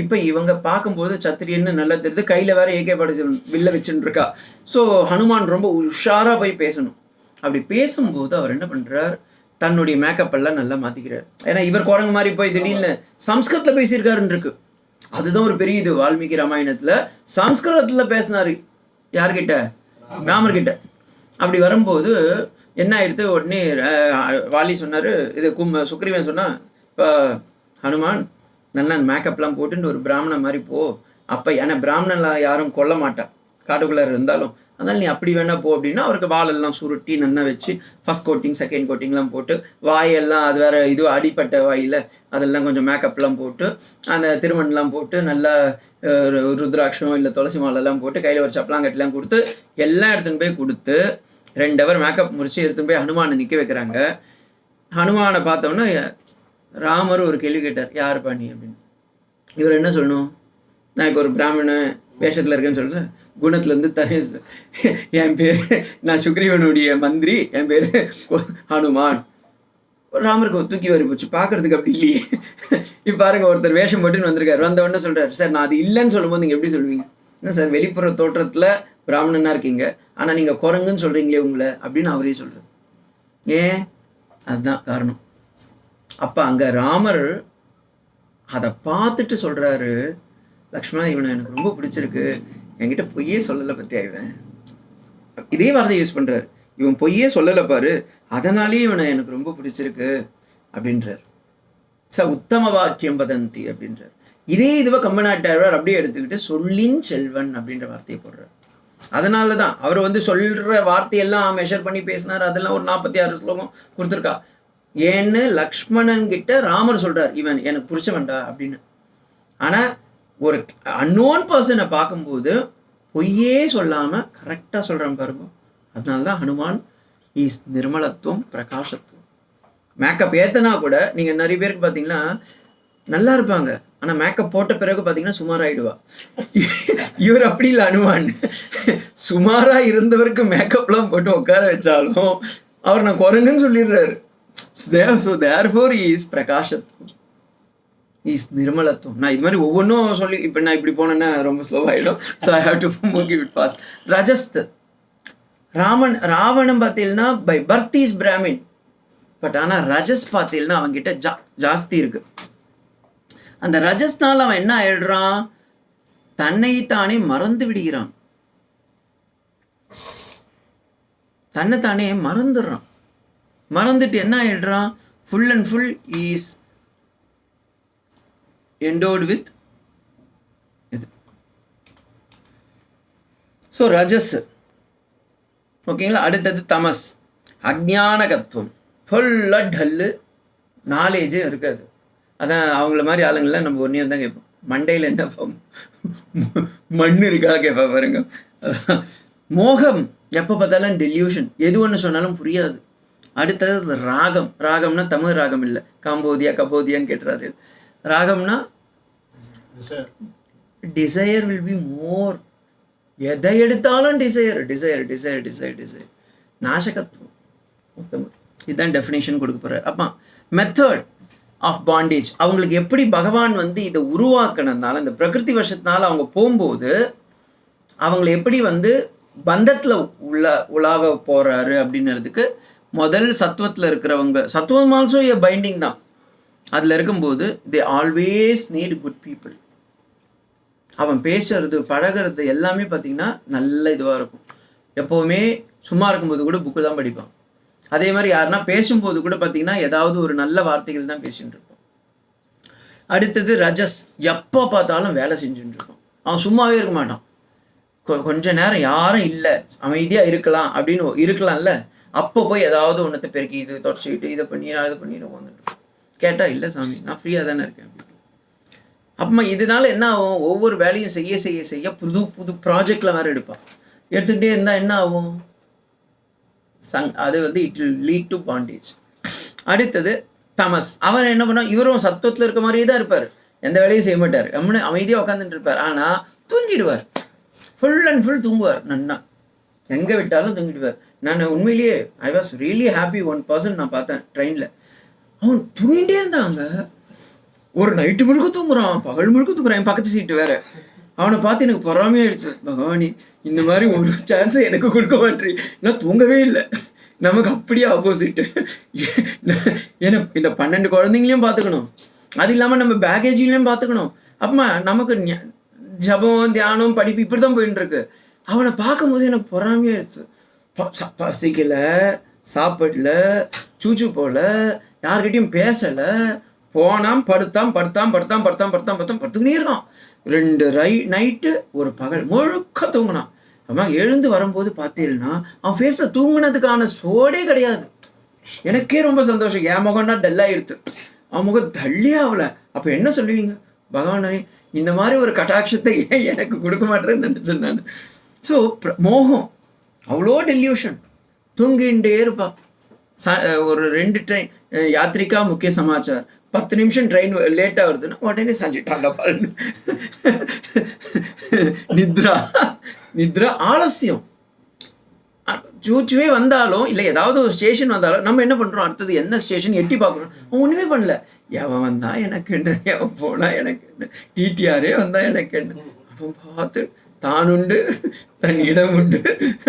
இப்போ இவங்க பார்க்கும்போது சத்திரியன்னு நல்லா தெரியுது, கையில் வேற AK-47 வில்ல வச்சுட்டு இருக்கா. ஸோ ஹனுமான் ரொம்ப உஷாராக போய் பேசணும். அப்படி பேசும்போது அவர் என்ன பண்ணுறார், தன்னுடைய மேக்கப் எல்லாம் நல்லா மாற்றிக்கிறார். ஏன்னா இவர் குரங்கு மாதிரி போய் திடீர்னு சம்ஸ்கிருதத்தில் பேசியிருக்காருன்னு இருக்கு. அதுதான் ஒரு பெரிய இது. வால்மீகி ராமாயணத்தில் சம்ஸ்கிருதத்தில் பேசினாரு. யார்கிட்ட? ராமர்கிட்ட. அப்படி வரும்போது என்ன ஆயிடுத்து, உடனே வாலி சொன்னார், இது சுக்ரீவன் சொன்னால், இப்போ ஹனுமான் நல்லா மேக்கப்லாம் போட்டுன்னு ஒரு பிராமணன் மாதிரி போ. அப்போ ஏன்னா பிராமணன்லாம் யாரும் கொல்ல மாட்டா காட்டுக்குள்ளே இருந்தாலும், அதனால் நீ அப்படி வேணா போ அப்படின்னா அவருக்கு வாலெல்லாம் சுருட்டி நல்லா வச்சு ஃபர்ஸ்ட் கோட்டிங் செகண்ட் கோட்டிங்லாம் போட்டு, வாயெல்லாம் அது வேற இது அடிப்பட்ட வாயில் அதெல்லாம் கொஞ்சம் மேக்கப்லாம் போட்டு, அந்த திருமணம்லாம் போட்டு நல்லா ருத்ராட்சம் இல்லை துளசி மாலெல்லாம் போட்டு கையில் ஒரு சப்பலாங்கட்டெலாம் கொடுத்து எல்லாம் எடுத்துன்னு போய் கொடுத்து 2 hour மேக்கப் முடிச்சு எடுத்துன்னு போய் ஹனுமானை நிற்க வைக்கிறாங்க. ஹனுமானை பார்த்தோன்னா ராமர் ஒரு கேள்வி கேட்டார், யார் பாணி அப்படின்னு. இவர் என்ன சொல்லணும், நான் இப்போ ஒரு பிராமண வேஷத்தில் இருக்கேன்னு சொல்கிறேன், குணத்துலேருந்து தனி என் பேர், நான் சுக்ரீவனுடைய மந்திரி, என் பேர் ஹனுமான். ராமருக்கு தூக்கி வரி போச்சு, பார்க்கறதுக்கு அப்படி இல்லையே. இப்போ பாருங்க, ஒருத்தர் வேஷம் போட்டுன்னு வந்திருக்காரு. வந்த உடனே சொல்கிறார், சார் நான் அது இல்லைன்னு சொல்லும்போது நீங்கள் எப்படி சொல்லுவீங்க? என்ன சார் வெளிப்புற தோற்றத்தில் பிராமணனாக இருக்கீங்க, ஆனால் நீங்கள் குரங்குன்னு சொல்கிறீங்களே உங்களை அப்படின்னு அவரே சொல்கிறார். ஏன்? அதுதான் காரணம். அப்போ அங்கே ராமர் அதை பார்த்துட்டு சொல்கிறாரு, லக்ஷ்மணா இவனை எனக்கு ரொம்ப பிடிச்சிருக்கு, என்கிட்ட பொய்யே சொல்லலை பற்றி இவன். இதே வார்த்தையை யூஸ் பண்ணுறாரு, இவன் பொய்யே சொல்லலை பாரு, அதனாலேயே இவனை எனக்கு ரொம்ப பிடிச்சிருக்கு அப்படின்றார். உத்தம வாக்கியம் வதந்தி அப்படின்றார். இதே இதுவை கம்பநாட்டாழ்வார் அப்படியே எடுத்துக்கிட்டு சொல்லின் செல்வன் அப்படின்ற வார்த்தையை போடுறார். அதனால தான் அவர் சொல்கிற வார்த்தையெல்லாம் மெஷர் பண்ணி பேசினார். அதெல்லாம் ஒரு 46 ஸ்லோகம் கொடுத்துருக்கா. ஏன்னு லக்ஷ்மணன் கிட்ட ராமர் சொல்றார், இவன் எனக்கு பிடிச்சவன்டா அப்படின்னு. ஆனால் ஒரு அன்னோன் பர்சனை பார்க்கும்போது பொய்யே சொல்லாமல் கரெக்டாக சொல்கிறான் பாருங்க. அதனால தான் ஹனுமான் இஸ் நிர்மலத்துவம் பிரகாசத்துவம். மேக்கப் ஏத்தனா கூட நீங்கள் நிறைய பேருக்கு பார்த்தீங்கன்னா நல்லா இருப்பாங்க, ஆனால் மேக்கப் போட்ட பிறகு பார்த்தீங்கன்னா சுமாராயிடுவா. இவர் அப்படி இல்லை, ஹனுமான் சுமாராக இருந்தவருக்கு மேக்கப்லாம் போட்டு உட்கார வச்சாலும் அவர் நான் குரங்குன்னு சொல்லிடுறாரு. So therefore he is பிரகாசத்துவம், he is நிர்மலத்துவம். நான் இது மாதிரி ஒவ்வொன்றும் சொல்லி இப்போ நான் இப்படி போனேன்னா ரொம்ப ஸ்லோவாகிடும். So I have to give it fast. ரஜஸ்த் ராவணன் பார்த்தீங்கன்னா by birth is brahmin, but ஆனால் ரஜஸ் பார்த்தீங்கன்னா அவன்கிட்ட ஜாஸ்தி இருக்கு. அந்த ரஜஸ்னால அவன் என்ன ஆயிடுறான், தன்னைத்தானே மறந்து விடுகிறான், தன்னைத்தானே மறந்துடுறான். மறந்துட்டு என்ன ஆயிடுறான், full and full is endowed with இது. ஸோ ரஜஸ் ஓகேங்களா. அடுத்தது தமஸ், அஜ்ஞானகத்துவம், ஃபுல்லாக டல்லு, நாலேஜே இருக்காது. அதான் அவங்கள மாதிரி ஆளுங்கள்லாம் நம்ம ஒன்றே தான் கேட்போம், மண்டையில் என்ன மண் இருக்கா கேட்பா பாருங்க. மோகம், எப்போ பார்த்தாலும் டெல்யூஷன், எது ஒன்று சொன்னாலும் புரியாது. அடுத்தது ராகம். ராகம்னா தமிழ் ராகம் இல்லை, காம்போதியா கபோதியான்னு கேட்டுறாரு. ராகம்னா டிசையர் வில் பி மோர், எதை எடுத்தாலும் desire desire desire desire desire. நாசகத்துவம் மொத்தம் இதுதான் டெஃபினேஷன் கொடுக்க போறாரு. அப்பா மெத்தட் ஆஃப் பாண்டேஜ், அவங்களுக்கு எப்படி பகவான் இதை உருவாக்கினதுனால, இந்த பிரகிருதி வசத்தினால அவங்க போகும்போது அவங்களை எப்படி பந்தத்தில் உலாவ போறாரு அப்படின்றதுக்கு முதல் சத்துவத்தில் இருக்கிறவங்க, சத்துவம் ஆல்சோ ஏ பைண்டிங் தான். அதில் இருக்கும்போது they always NEET good people. அவன் பேசுறது பழகிறது எல்லாமே பார்த்தீங்கன்னா நல்ல இதுவாக இருக்கும். எப்போவுமே சும்மா இருக்கும்போது கூட புக்கு தான் படிப்பான். அதே மாதிரி யாருன்னா பேசும்போது கூட பார்த்தீங்கன்னா ஏதாவது ஒரு நல்ல வார்த்தைகள் தான் பேசிட்டு இருப்பான். அடுத்தது ரஜஸ், எப்போ பார்த்தாலும் வேலை செஞ்சுட்டு இருப்பான். அவன் சும்மாவே இருக்க மாட்டான். கொஞ்ச நேரம் யாரும் இல்லை அமைதியாக இருக்கலாம் அப்படின்னு இருக்கலாம்ல, அப்போ போய் ஏதாவது ஒன்றத்தை பெருக்கி இது தொடச்சிக்கிட்டு இதை பண்ணி அதை பண்ணிட்டு வந்துட்டு கேட்டால் இல்லை சாமி நான் ஃப்ரீயாக தானே இருக்கேன் அப்படின்னு. அப்போ இதனால என்ன ஆகும், ஒவ்வொரு வேலையும் செய்ய செய்ய செய்ய புது புது ப்ராஜெக்டில் வேறு எடுப்பான். எடுத்துக்கிட்டே இருந்தால் என்ன ஆகும், அது it will lead to bondage. அடுத்தது தமஸ், அவர் என்ன பண்ணா, இவரும் சத்துவத்தில் இருக்க மாதிரியே தான் இருப்பார், எந்த வேலையும் செய்ய மாட்டார், அமைதியாக உட்காந்துட்டு இருப்பார். ஆனால் தூங்கிடுவார், ஃபுல் அண்ட் ஃபுல் தூங்குவார். நன்னா எங்கே விட்டாலும் தூங்கிடுவார். நான் உண்மையிலேயே I was really happy. 1 person நான் பார்த்தேன் ட்ரெயினில், அவன் தூங்கிட்டே இருந்தாங்க. ஒரு நைட்டு முழுக்க தூங்குறான், பகல் முழுக்க தூங்குறான். என் பக்கத்து சீட்டு வேற. அவனை பார்த்து எனக்கு பொறாமையாயிடுச்சு. பகவானி, இந்த மாதிரி ஒரு சான்ஸ் எனக்கு கொடுக்க மாட்டேன். நான் தூங்கவே இல்லை. நமக்கு அப்படியே ஆப்போசிட்டு. ஏன்னா இந்த 12 குழந்தைங்களையும் பார்த்துக்கணும், அது இல்லாமல் நம்ம பேகேஜ்லையும் பார்த்துக்கணும். அப்பமா நமக்கு ஜபம் தியானம் படிப்பு இப்படி தான் போயிட்டு இருக்கு. அவனை பார்க்கும்போது எனக்கு பொறாமையாயிடுச்சு. பசிக்கல, சாப்பிடல, சூச்சு போல, யார்கிட்டையும் பேசலை, போனான் படுத்துக்கிட்டே இருக்கான். 2 நைட்டு ஒரு பகல் முழுக்க தூங்கினான். அம்மா எழுந்து வரும்போது பார்த்தீங்கன்னா அவன் ஃபேஸில் தூங்கினதுக்கான சோடே கிடையாது. எனக்கே ரொம்ப சந்தோஷம். என் முகம்னா டல்லாகிடுது, அவன் முகம் தள்ளி ஆகலை. அப்போ என்ன சொல்லுவீங்க? பகவானே, இந்த மாதிரி ஒரு கட்டாட்சத்தை ஏன் எனக்கு கொடுக்க மாட்டேன்னு நினைச்சேன் நான். ஸோ மோகம் அவ்வளோ டெல்யூஷன். தூங்கிகிட்டே இருப்பா. ஒரு 2 ட்ரெயின் யாத்திரிக்கா முக்கிய சமாச்சார், 10 நிமிஷம் ட்ரெயின் லேட்டாக வருதுன்னா உடனே சஞ்சிட்டாண்டா பாருங்க. நித்ரா ஆலசியம். சூச்சுவே வந்தாலும் இல்லை, ஏதாவது ஒரு ஸ்டேஷன் வந்தாலும் நம்ம என்ன பண்ணுறோம்? அடுத்தது எந்த ஸ்டேஷன் எட்டி பார்க்குறோம். ஒன்றுமே பண்ணல. எவன் வந்தா எனக்கு என்ன, எவன் போனா எனக்கு என்ன, டிடிஆரே வந்தா எனக்கு என்ன, அவன் பார்த்து தான் உண்டு தன் இடம் உண்டு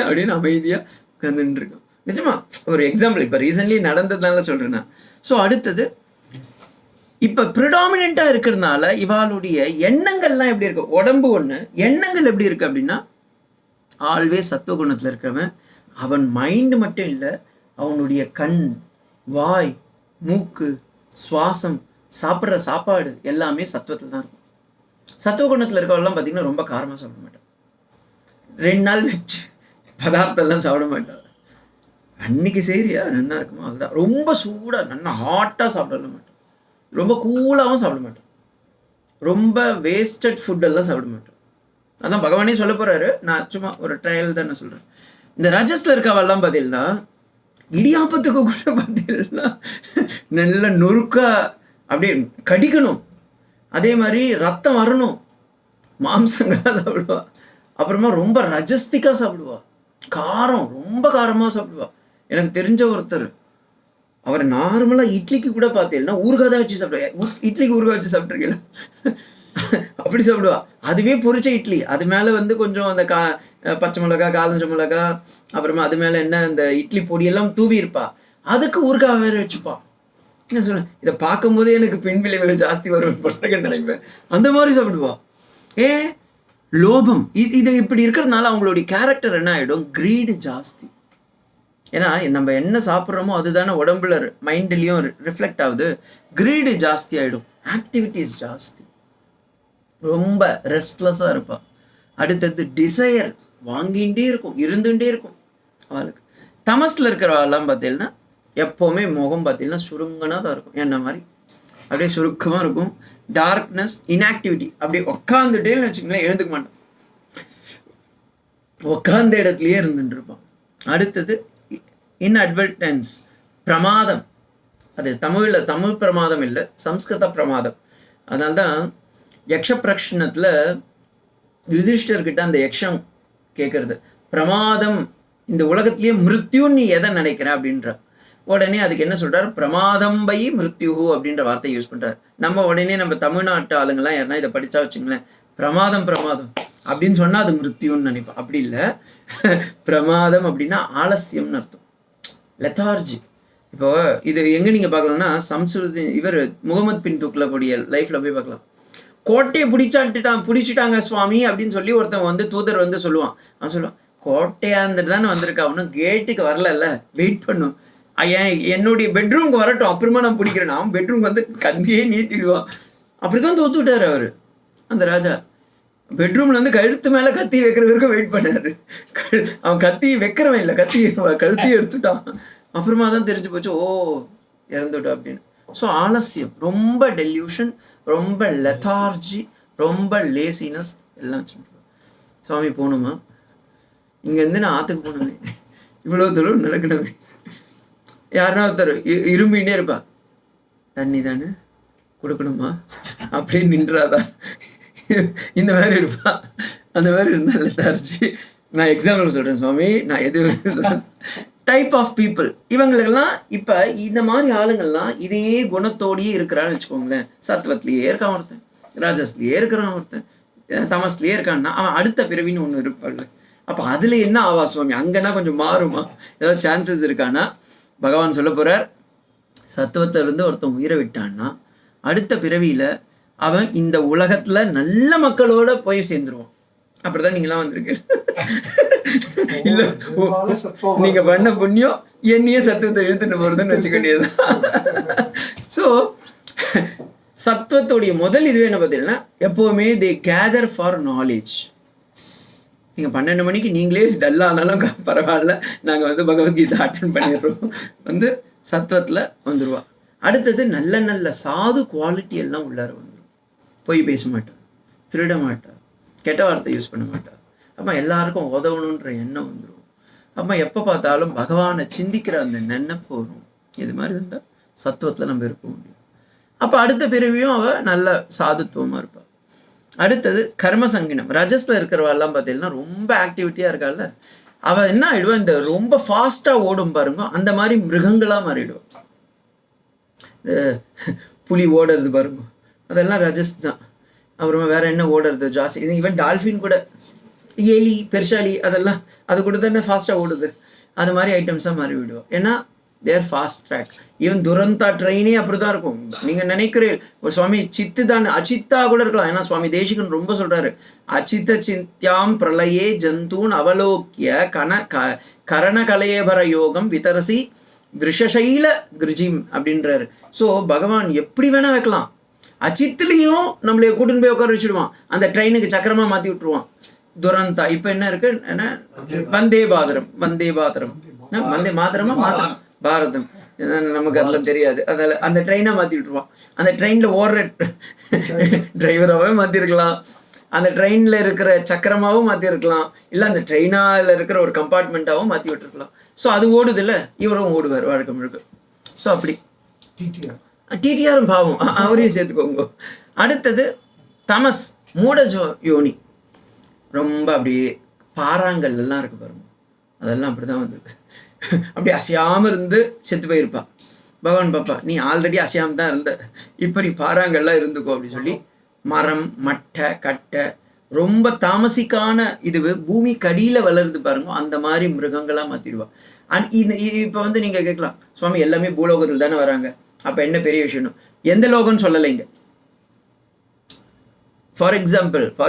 அப்படின்னு அமைதியாக உட்காந்துட்டு இருக்கோம். நிஜமா ஒரு எக்ஸாம்பிள் இப்போ ரீசன்ட்லி நடந்ததுனால சொல்கிறேன் நான். ஸோ அடுத்தது இப்போ ப்ரிடாமினெண்ட்டாக இருக்கிறதுனால இவாளுடைய எண்ணங்கள்லாம் எப்படி இருக்கு? உடம்பு ஒன்று, எண்ணங்கள் எப்படி இருக்கு அப்படின்னா, ஆல்வேஸ் சத்துவ குணத்தில் இருக்கிறவன் அவன் மைண்டு மட்டும் இல்லை, அவனுடைய கண், வாய், மூக்கு, சுவாசம், சாப்பிட்ற சாப்பாடு எல்லாமே சத்துவத்தில் தான் இருக்கும். சத்துவ குணத்தில் இருக்கவெல்லாம் பார்த்தீங்கன்னா ரொம்ப காரமாக சாப்பிட மாட்டான். 2 நாள் வச்சு பதார்த்தம்லாம் சாப்பிட மாட்டான். அன்னைக்கு சரியா நல்லா இருக்குமா அதுதான். ரொம்ப சூடாக நல்லா ஹாட்டாக சாப்பிட மாட்டான். ரொம்ப கூலாகவும் சாப்பிட மாட்டான். ரொம்ப வேஸ்டட் ஃபுட்டெல்லாம் சாப்பிட மாட்டான். அதான் பகவானே சொல்ல போகிறாரு. நான் சும்மா ஒரு ட்ரையல் தான் நான் சொல்கிறேன். இந்த ரஜஸில் இருக்கவெல்லாம் பார்த்தீங்கன்னா இடியாப்பத்துக்கு கூட பார்த்தீங்கன்னா நல்ல நொறுக்கா அப்படியே கடிக்கணும், அதே மாதிரி ரத்தம் வரணும், மாம்சங்களாக சாப்பிடுவா. அப்புறமா ரொம்ப ரஜஸ்திக்காக சாப்பிடுவா, காரம் ரொம்ப காரமாக சாப்பிடுவா. எனக்கு தெரிஞ்ச ஒருத்தர், அவர் நார்மலாக இட்லிக்கு கூட பார்த்தீங்கன்னா ஊறுகாய் தான் வச்சு சாப்பிடுவா. இட்லிக்கு ஊறுகாய் வச்சு சாப்பிட்ருக்கீங்களா? அப்படி சாப்பிடுவா. அதுவே பொரிச்ச இட்லி, அது மேலே கொஞ்சம் அந்த பச்சை மிளகா, காஞ்ச மிளகா, அப்புறமா அது மேலே என்ன இந்த இட்லி பொடியெல்லாம் தூவி இருப்பா. அதுக்கு ஊறுகாய் வேறு வச்சுப்பா. என்ன சொல்ல, இதை பார்க்கும்போது எனக்கு பெண் விளைவுகள் ஜாஸ்தி வரும் பண்ணுறேன்னு நினைப்பேன். அந்த மாதிரி சாப்பிடுவா. லோபம் இது இப்படி இருக்கிறதுனால அவங்களுடைய கேரக்டர் என்ன ஆகிடும்? கிரீடு ஜாஸ்தி. ஏன்னா நம்ம என்ன சாப்பிட்றோமோ அதுதானே உடம்புல மைண்ட்லேயும் ரிஃப்ளெக்ட் ஆகுது. கிரீடு ஜாஸ்தி ஆகிடும், ஆக்டிவிட்டிஸ் ஜாஸ்தி, ரொம்ப ரெஸ்ட்லெஸ்ஸாக இருப்பாள். அடுத்தது டிசையர் வாங்கிகிட்டே இருக்கும், இருந்துகிட்டே இருக்கும் அவளுக்கு. தமஸில் இருக்கிறவெல்லாம் பார்த்தீங்கன்னா எப்போவுமே முகம் பார்த்தீங்கன்னா சுருங்கனாக தான் இருக்கும், என்ன மாதிரி அப்படியே சுருக்கமாக இருக்கும். டார்க்னஸ், இன்ஆக்டிவிட்டி, அப்படியே உட்காந்துட்டேன்னு வச்சுக்கோங்களேன், எழுந்துக்க மாட்டான், உட்காந்த இடத்துலையே இருந்துட்டு இருப்பான். அடுத்தது இன்அட்வர்டன்ஸ், பிரமாதம். அது தமிழ் பிரமாதம் இல்லை, சம்ஸ்கிருத பிரமாதம். அதனால்தான் யக்ஷ பிரக்ஷணத்தில் யுதிஷ்டர்கிட்ட அந்த யக்ஷம் கேட்கறது, பிரமாதம் இந்த உலகத்திலேயே மிருத்யுன்னு நீ எதை நினைக்கிற அப்படின்ற உடனே அதுக்கு என்ன சொல்றாரு? பிரமாதம் பை மிருத்யு அப்படின்ற வார்த்தையை யூஸ் பண்றாரு. நம்ம உடனே நம்ம தமிழ்நாட்டு ஆளுங்கெல்லாம் யாருன்னா இதை படிச்சா வச்சுங்களேன், பிரமாதம் அப்படின்னு சொன்னா அது மிருத்யுன்னு நினைப்போம். அப்படி இல்லை. பிரமாதம் அப்படின்னா ஆலசியம்னு அர்த்தம், லெத்தார்ஜி. இப்போ இது எங்க நீங்க பார்க்கலாம்னா சம்ஸ்கிருதி இவர் முகமது பின் துக்ளக்குடைய லைஃப்ல போய் பார்க்கலாம். கோட்டையை பிடிச்சிட்டாங்க சுவாமி அப்படின்னு சொல்லி ஒருத்தன் தூதர் சொல்லுவான். அவன் சொல்லுவான், கோட்டையா இருந்துட்டு தானே வந்திருக்கா, அவனும் கேட்டுக்கு வரல, வெயிட் பண்ணும், என்னுடைய பெட்ரூம்க்கு வரட்டும் அப்புறமா நான் பிடிக்கிறேன். அவன் பெட்ரூம்க்கு கந்தியே நீத்திடுவான். அப்படிதான் தோத்து விட்டாரு அவரு. அந்த ராஜா பெட்ரூம்ல கழுத்து மேல கத்தி வைக்கிற வரைக்கும் வெயிட் பண்ணாரு. அவன் கத்தி வைக்கிறவன் இல்லை, கத்தி கழுத்தையும் எடுத்துட்டான். அப்புறமா தான் தெரிஞ்சு போச்சு, ஓ இறந்துட்டோம் அப்படின்னு. ஸோ ஆலசியம், ரொம்ப டெல்யூஷன், ரொம்ப லெத்தார்ஜி, ரொம்ப லேசினஸ் எல்லாம் வச்சுருக்கோம். சுவாமி போகணுமா, இங்கேருந்து நான் ஆற்றுக்கு போகணுமே, இவ்வளோ தூரம் நடக்கணுமே, யாருன்னா ஒருத்தர் இரும்பின்னே இருப்பா, தண்ணி தானே கொடுக்கணுமா அப்படின்னு நின்றாதா, இந்த மாதிரி இருப்பா. அந்த மாதிரி இருந்தால் லெத்தார்ஜி. நான் எக்ஸாம்பிள் சொல்கிறேன் சுவாமி, நான் எது டைப் ஆஃப் பீப்புள். இவங்களுக்கெல்லாம் இப்போ இந்த மாதிரி ஆளுங்கள்லாம் இதே குணத்தோடையே இருக்கிறான்னு வச்சுக்கோங்களேன். சத்வத்திலேயே இருக்கான் ஒருத்தன், ராஜஸ்லேயே இருக்கிறான் ஒருத்தன், தமஸ்லேயே இருக்கான்னா அவன் அடுத்த பிறவின்னு ஒன்று இருப்பாள். அப்போ அதில் என்ன ஆவா சுவாமி? அங்கன்னா கொஞ்சம் மாறுமா? ஏதாவது சான்சஸ் இருக்கான்னா பகவான் சொல்ல போகிறார், சத்துவத்திலிருந்து ஒருத்தன் உயிரை விட்டான்னா அடுத்த பிறவியில் அவன் இந்த உலகத்தில் நல்ல மக்களோட போய் சேர்ந்துருவான். அப்படிதான் நீங்களாம் வந்திருக்கு. இல்ல நீங்க பண்ண புண்ணியம் என்னையே சத்துவத்தை இழுத்துட்டு போறதுன்னு வச்சுக்க வேண்டியது. ஸோ சத்துவத்துடைய முதல் இதுவே என்ன பார்த்தீங்கன்னா, எப்போவுமே தே கேதர் ஃபார் நாலேஜ். நீங்கள் 12 மணிக்கு நீங்களே டல்லானாலும் பரவாயில்ல, நாங்கள் வந்து பகவத்கீதை அட்டன் பண்ணிடுறோம், வந்து சத்துவத்தில் வந்துடுவா. அடுத்தது நல்ல நல்ல சாது குவாலிட்டி எல்லாம் உள்ளார வந்துடும். பொய் பேச மாட்டார், திருட மாட்டார், கெட்ட வார்த்தை யூஸ் பண்ண மாட்டார். அப்போ எல்லாருக்கும் உதவணுன்ற எண்ணம் வந்துடும். அப்போ எப்போ பார்த்தாலும் பகவானை சிந்திக்கிற அந்த நினைப்பு வரும். இது மாதிரி இருந்தால் சத்துவத்தில் நம்ம இருக்க முடியும். அப்போ அடுத்த பிறவியும் அவள் நல்ல சாதுத்துவமாக இருப்பாள். அடுத்தது கர்ம சங்கினம். ரஜஸில் இருக்கிறவெல்லாம் பார்த்தீங்கன்னா ரொம்ப ஆக்டிவிட்டியாக இருக்காள். அவள் என்ன ஆகிடுவா, இந்த ரொம்ப ஃபாஸ்ட்டாக ஓடும் பாருங்க, அந்த மாதிரி மிருகங்களாக மாறிடுவாள். புலி ஓடுறது பாருங்க, அதெல்லாம் ரஜஸ் தான். அப்புறமா வேற என்ன ஓடுறது ஜாஸ்தி, இது ஈவன் டால்ஃபின் கூட, எலி பெருசாலி அதெல்லாம் அது கூட தானே ஃபாஸ்ட்டாக ஓடுது. அது மாதிரி ஐட்டம்ஸாக மாறி விடுவோம். ஏன்னா தேர் ஃபாஸ்ட் ட்ராக். ஈவன் துரந்தா ட்ரெயினே அப்படி தான் இருக்கும். நீங்கள் நினைக்கிறீர்கள் ஒரு சுவாமி சித்து தான் அச்சித்தா கூட இருக்கலாம். ஏன்னா சுவாமி தேசிகன் ரொம்ப சொல்கிறாரு, அச்சித்த சித்தியாம் பிரளயே ஜந்தூன் அவலோக்கிய கரண கலையபர யோகம் விதரசி விஷசைல கிருஜிம் அப்படின்றாரு. ஸோ பகவான் எப்படி வேணா வைக்கலாம். அச்சித்துலேயும் நம்மளே கூட்டின்னு போய் உட்கார வச்சுடுவான், அந்த ட்ரெயினுக்கு சக்கரமாக மாற்றி விட்டுருவான். துரந்தா இப்போ என்ன இருக்கு, என்ன வந்தே பாதரம், வந்தே பாதரம், வந்தே மாதரமா மாதரம் பாரதம், நமக்கு அதெல்லாம் தெரியாது. அதில் அந்த ட்ரெயினாக மாற்றி விட்டுருவான். அந்த ட்ரெயினில் ஓடுற டிரைவராகவே மாற்றிருக்கலாம், அந்த ட்ரெயினில் இருக்கிற சக்கரமாகவும் மாற்றிருக்கலாம், இல்லை அந்த ட்ரெயினாவில் இருக்கிற ஒரு கம்பார்ட்மெண்ட்டாகவும் மாற்றி விட்டுருக்கலாம். ஸோ அது ஓடுது இல்லை, இவரும் ஓடுவார் வழக்கம் முழுக்க. ஸோ அப்படி டிடிஆரும் பாவம், அவரையும் சேர்த்துக்கோங்க. அடுத்தது தமஸ், மூட யோனி. ரொம்ப அப்படியே பாறாங்கல் எல்லாம் இருக்கு பாருங்க, அதெல்லாம் அப்படிதான் வந்தது. அப்படி அசையாமல் இருந்து செத்து போயிருப்பா. பகவான் பாப்பா, நீ ஆல்ரெடி அசையாமல் தான் இருந்த, இப்போ நீ பாறாங்கல்லாம் இருந்துக்கோ அப்படின்னு சொல்லி மரம் மட்டை கட்டை ரொம்ப தாமசிக்கான இதுவு பூமி கடியில் வளருது பாருங்க, அந்த மாதிரி மிருகங்களாக மாற்றிடுவா. அண்ட் இது இப்போ வந்து நீங்கள் கேட்கலாம், சுவாமி எல்லாமே பூலோகத்தில் தானே வராங்க, அப்போ என்ன பெரிய விஷயம்? எந்த லோகம்னு சொல்லலைங்க. ஃபார்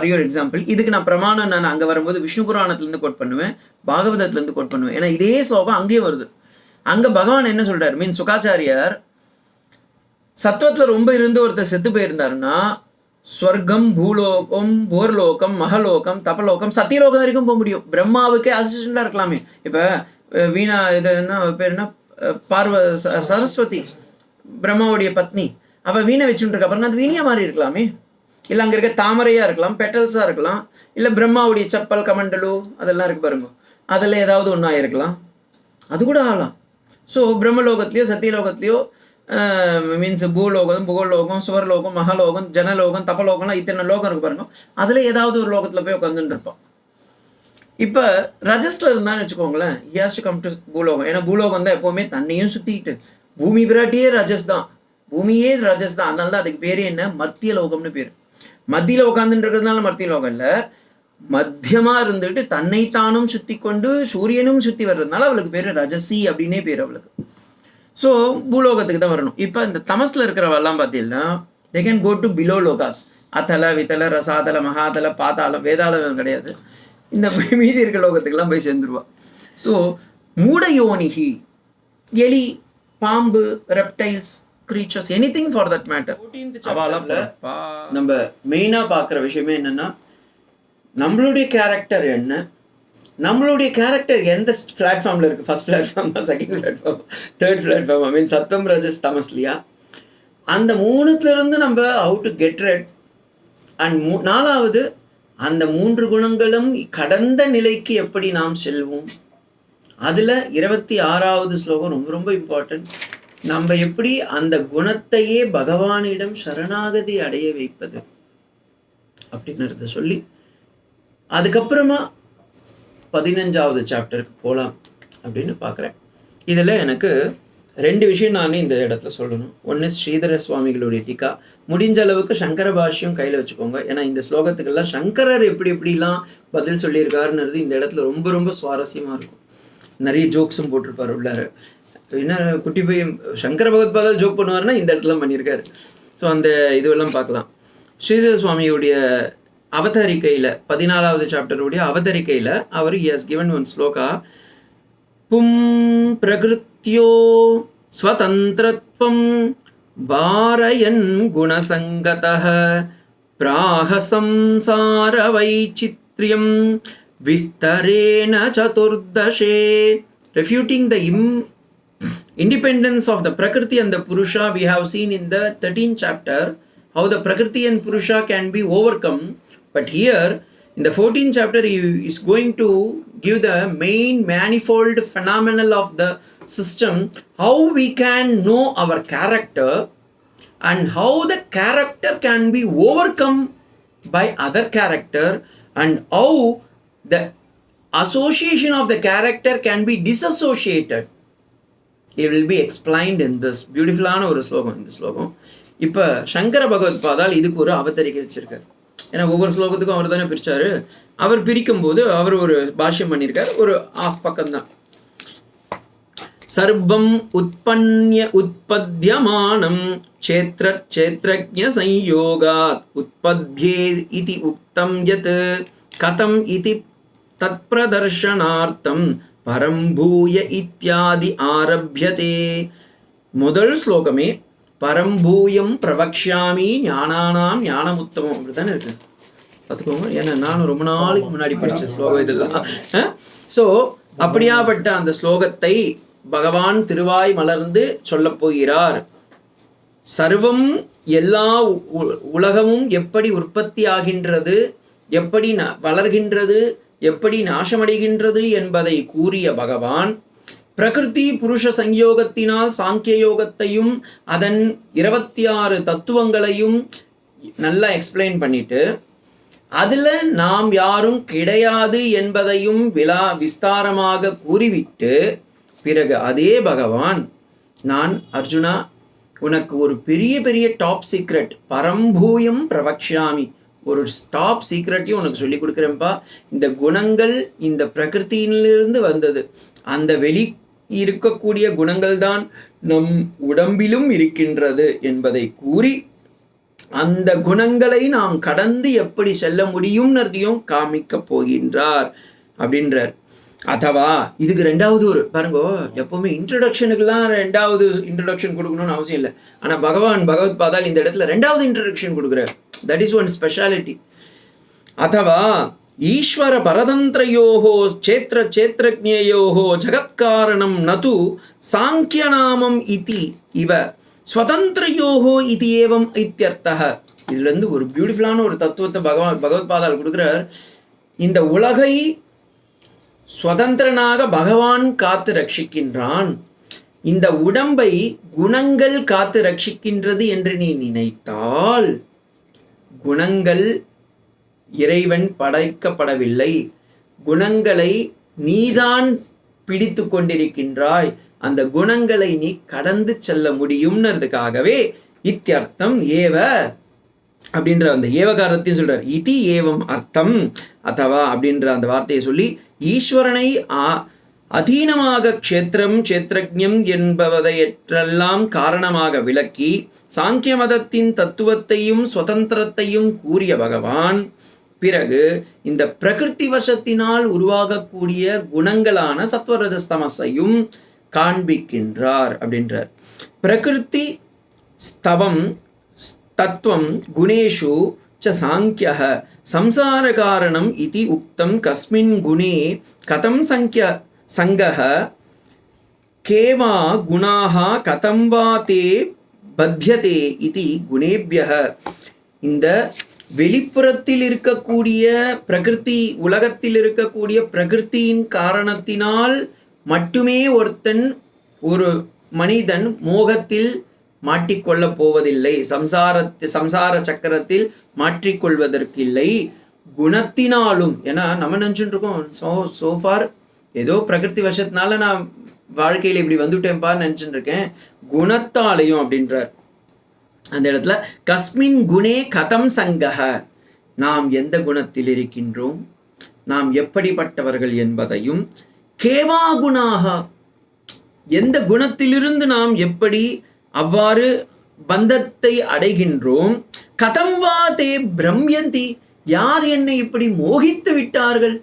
யுவர் எக்ஸாம்பிள், இதுக்கு நான் பிரமாணம் நான் அங்கே வரும்போது விஷ்ணு புராணத்துலேருந்து கோட் பண்ணுவேன், பாகவதத்துலேருந்து கோட் பண்ணுவேன். ஏன்னா இதே ஸ்லோகம் அங்கேயும் வருது. அங்கே பகவான் என்ன சொல்கிறார், மீன் சுகாச்சாரியார் சத்வத்தில் ரொம்ப இருந்து ஒருத்தர் செத்து போயிருந்தாருன்னா ஸ்வர்க்கம், பூலோகம், போர்லோகம், மகலோகம், தபலோகம், சத்தியலோகம் வரைக்கும் போக முடியும். பிரம்மாவுக்கே அசிஸ்டண்டாக இருக்கலாமே. இப்போ வீணா இது என்ன பேர், என்ன சரஸ்வதி பிரம்மாவுடைய பத்னி, அவள் வீணை வச்சுட்டு இருக்கா பாருங்க, அது வீணியாக மாறி இருக்கலாமே. இல்லை அங்கே இருக்க தாமரையாக இருக்கலாம், பெட்டல்ஸாக இருக்கலாம், இல்லை பிரம்மாவுடைய செப்பல் கமண்டலு அதெல்லாம் இருக்கு பாருங்க, அதில் ஏதாவது ஒன்றா இருக்கலாம், அது கூட ஆகலாம். ஸோ பிரம்மலோகத்துலேயோ சத்தியலோகத்துலேயோ மீன்ஸ் பூலோகம், புகலோகம், சுவர்லோகம், மகலோகம், ஜனலோகம், தபலோகம்லாம் இத்தனை லோகம் இருக்கு பாருங்க, அதில் ஏதாவது ஒரு லோகத்தில் போய் உட்காந்துட்டு இருப்பான். இப்போ ரஜஸ்ல இருந்தான்னு வச்சுக்கோங்களேன், he has to come to பூலோகம். ஏன்னா பூலோகம் தான் எப்போவுமே தன்னையும் சுற்றிக்கிட்டு, பூமி பிராட்டியே ரஜஸ் தான், பூமியே ரஜஸ் தான். அதனால தான் அதுக்கு பேர் என்ன, மத்திய லோகம்னு பேர். மத்தியில் உட்காந்துட்டு இருக்கிறதுனால மத்திய லோகம் இல்லை, மத்தியமாக இருந்துட்டு தன்னைத்தானும் சுற்றி கொண்டு சூரியனும் சுற்றி வர்றதுனால அவளுக்கு பேர் ரஜசி அப்படின்னே பேர் அவளுக்கு. ஸோ பூலோகத்துக்கு தான் வரணும். இப்போ இந்த தமஸில் இருக்கிறவெல்லாம் பார்த்தீங்கன்னா they can go to below லோகாஸ், அத்தல வித்தல Rasatala மகாதல பாதாளம் வேதாளம் கிடையாது, இந்த மீதி இருக்கிற லோகத்துக்கெல்லாம் போய் சேர்ந்துருவா. ஸோ மூட யோனிகி, எலி, பாம்பு, reptiles, creatures, anything for that matter. நம்ம மெயினாக பார்க்குற விஷயமே என்னென்னா, நம்மளுடைய கேரக்டர் என்ன, நம்மளுடைய கேரக்டர் எந்த பிளாட்ஃபார்மில் இருக்குது, ஃபர்ஸ்ட் பிளாட்ஃபார்மா, second platform, third platform, I mean சத்தம் ரஜஸ் தமஸ்லியா, அந்த மூணுத்துலேருந்து நம்ம how to get rid. And நாலாவது, அந்த 3 குணங்களும் கடந்த நிலைக்கு எப்படி நாம் செல்வோம். அதில் 26வது ஸ்லோகம் ரொம்ப ரொம்ப இம்பார்ட்டன்ட். நம்ம எப்படி அந்த குணத்தையே பகவானிடம் சரணாகதி அடைய வைப்பது அப்படின்றத சொல்லி அதுக்கப்புறமா 15வது சாப்டருக்கு போகலாம் அப்படின்னு பார்க்குறேன். இதில் எனக்கு 2 விஷயம் நான் இந்த இடத்துல சொல்லணும். ஒன்று ஸ்ரீதர சுவாமிகளுடைய டீக்கா, முடிஞ்ச அளவுக்கு சங்கர பாஷ்யம் கையில் வச்சுக்கோங்க. ஏன்னா இந்த ஸ்லோகத்துக்கெல்லாம் சங்கரர் எப்படிலாம் பதில் சொல்லியிருக்காருன்றது இந்த இடத்துல ரொம்ப ரொம்ப சுவாரஸ்யமாக இருக்கும். நிறைய ஜோக்ஸும் போட்டிருப்பார் உள்ளார. என்ன குட்டி போய் சங்கர பகவத்பாதால் ஜோக் பண்ணுவார்னா இந்த இடத்துல பண்ணியிருக்காரு. ஸோ அந்த இதுவெல்லாம் பார்க்கலாம். ஸ்ரீதர சுவாமியுடைய அவதரிக்கையில் 14வது சாப்டருடைய அவதரிக்கையில் அவர் ஹஸ் கிவன் ஒன் ஸ்லோகா, பும் பிரகிருத்யோ ஸ்வதந்திரத்வம் பாரயன் குணசங்கதः பிராஹ சம்சார வைச்சித்ரியம் விஸ்தரேன சதுர்தசே. Refuting the independence of the Prakriti and the Purusha, we have seen in the 13th chapter how the Prakriti and Purusha can be overcome. But here in the 14th chapter he is going to give the main manifold phenomenon of the system, how we can know our character and how the character can be overcome by other character, and how the association of the character can be disassociated. It will be explained in this beautiful ஒரு ஸ்லோகம். இந்த ஸ்லோகம் இப்போ சங்கர பகவத்பாதால் இதுக்கு ஒரு அவதரிக்கை வச்சிருக்காரு. ஏன்னா ஒவ்வொரு ஸ்லோகத்துக்கும் அவர் தானே பிரிச்சாரு. அவர் பிரிக்கும் போது அவர் ஒரு பாஷ்யம் பண்ணியிருக்கார், ஒரு ஆஃப் பக்கம்தான். சர்வம் உற்பத்தியமானம் சேத்ர சேத்ரஜ்ஞ சம்யோகாத் உற்பத்யே இதி உக்தம் யத் கதம் இதி தத் பிரதர்ஷனார்த்தம் பரம்பூய இத்யாதி ஆரப்யதே. முதல் ஸ்லோகமே பரம்பூயம் பிரவக்ஷாமி ஞானானாம் ஞானமுத்தமம் அப்படித்தானே இருக்கு. பார்த்துக்கோங்க, ஏன்னா நானும் ரொம்ப நாளைக்கு முன்னாடி படித்த ஸ்லோகம் இதெல்லாம். ஸோ அப்படியாப்பட்ட அந்த ஸ்லோகத்தை பகவான் திருவாய் மலர்ந்து சொல்ல போகிறார். சர்வம் எல்லா உலகமும் எப்படி உற்பத்தி ஆகின்றது, எப்படி வளர்கின்றது, எப்படி நாசமடைகின்றது என்பதை கூறிய பகவான் பிரகிருதி புருஷ சம்யோகத்தினால் சாங்கிய யோகத்தையும் அதன் 26 தத்துவங்களையும் நல்லா எக்ஸ்பிளைன் பண்ணிட்டு அதில் நாம் யாரும் கிடையாது என்பதையும் விஸ்தாரமாக கூறிவிட்டு பிறகு அதே பகவான், நான் அர்ஜுனா உனக்கு ஒரு பெரிய பெரிய டாப் சீக்ரெட் பரம்பூயம் பிரவக்ஷாமி, ஒரு டாப் சீக்ரெட்டையும் உனக்கு சொல்லி கொடுக்குறேன்ப்பா. இந்த குணங்கள் இந்த பிரகிருத்தியிலிருந்து வந்தது. அந்த வெளி இருக்கக்கூடிய குணங்கள் தான் நம் உடம்பிலும் இருக்கின்றது என்பதை கூறி அந்த குணங்களை நாம் கடந்து எப்படி செல்ல முடியும்ன்றதையும் காமிக்க போகின்றார் அப்படின்றார். அதுவா இதுக்கு 2வது ஒரு பாருங்க, எப்பவுமே இன்ட்ரடக்ஷனுக்கெல்லாம் 2வது இன்ட்ரடக்ஷன் கொடுக்கணும்னு அவசியம் இல்லை. ஆனால் பகவான் பகவத்பாதால் இந்த இடத்துல 2வது இன்ட்ரடக்ஷன் கொடுக்குறார். That is one speciality. அதுவா ஈஸ்வர பரதந்திரயோஹோ சேத்ர சேத்ரஜ்ஞயோஹோ ஜகத்காரணம் நது சாங்கியநாமம் இதி இவ ஸ்வதந்திரயோஹோ இது ஏவம் இத்தியர்த்தः. இதுல இருந்து ஒரு பியூட்டிஃபுல்லான ஒரு தத்துவத்தை பகவத்பாதால் கொடுக்கிறார். இந்த உலகை சுதந்திரனாக பகவான் காத்து ரட்சிக்கின்றான். இந்த உடம்பை குணங்கள் காத்து ரட்சிக்கின்றது என்று நீ நினைத்தால், குணங்கள் இறைவன் படைக்கப்படவில்லை, குணங்களை நீதான் பிடித்து கொண்டிருக்கின்றாய். அந்த குணங்களை நீ கடந்து செல்ல முடியும்ன்றதுக்காகவே இத்தியர்த்தம் ஏவ அப்படின்ற அந்த ஏவகாரத்தையும் சொல்றார். இதி ஏவம் அர்த்தம் அதுவா அப்படின்ற அந்த வார்த்தையை சொல்லி ஈஸ்வரனை அதீனமாக க்ஷேத்திரம் க்ஷேத்ரஜ்ஞம் என்பதையெல்லாம் காரணமாக விளக்கி சாங்கிய மதத்தின் தத்துவத்தையும் சுதந்திரத்தையும் கூறிய பகவான் பிறகு இந்த பிரகிருதி வசத்தினால் உருவாகக்கூடிய குணங்களான சத்வரஜஸ்தமஸையும் காண்பிக்கின்றார் அப்படின்றார். பிரகிருதி ஸ்தவம் தத்துவம் குணேஷு ச சாங்கியः சம்சார காரணம் இதி உக்தம் கஸ்மின் குணே கதம் சங்கः கேவா குணாः கதம் வா தே பத்யதே இதி குணேபியः. இந்த வெளிப்புறத்தில் இருக்கக்கூடிய பிரகிருதி, உலகத்தில் இருக்கக்கூடிய பிரகிருத்தியின் காரணத்தினால் மட்டுமே ஒரு மனிதன் மோகத்தில் மாட்டிக்கொள்ளப் போவதில்லை, சம்சார சக்கரத்தில் மாற்றிக்கொள்வதற்கில்லை. குணத்தினாலும், ஏன்னா நம்ம நினச்சுட்டு இருக்கோம் சோஃபார் ஏதோ பிரகிருதி வசத்தினால நான் வாழ்க்கையில இப்படி வந்துட்டேன்ப்பா நினைச்சுட்டு இருக்கேன், குணத்தாலையும் அப்படின்றார். அந்த இடத்துல கஸ்மின் குணே கதம் சங்கஹ, நாம் எந்த குணத்தில் இருக்கின்றோம், நாம் எப்படிப்பட்டவர்கள் என்பதையும், கேவா குணாக, எந்த குணத்திலிருந்து நாம் எப்படி அவ்வாறு பந்தத்தை அடைகின்றோம், கதம் வா தே பிரம்யந்தி, யார் என்னை இப்படி மோகித்து விட்டார்கள்.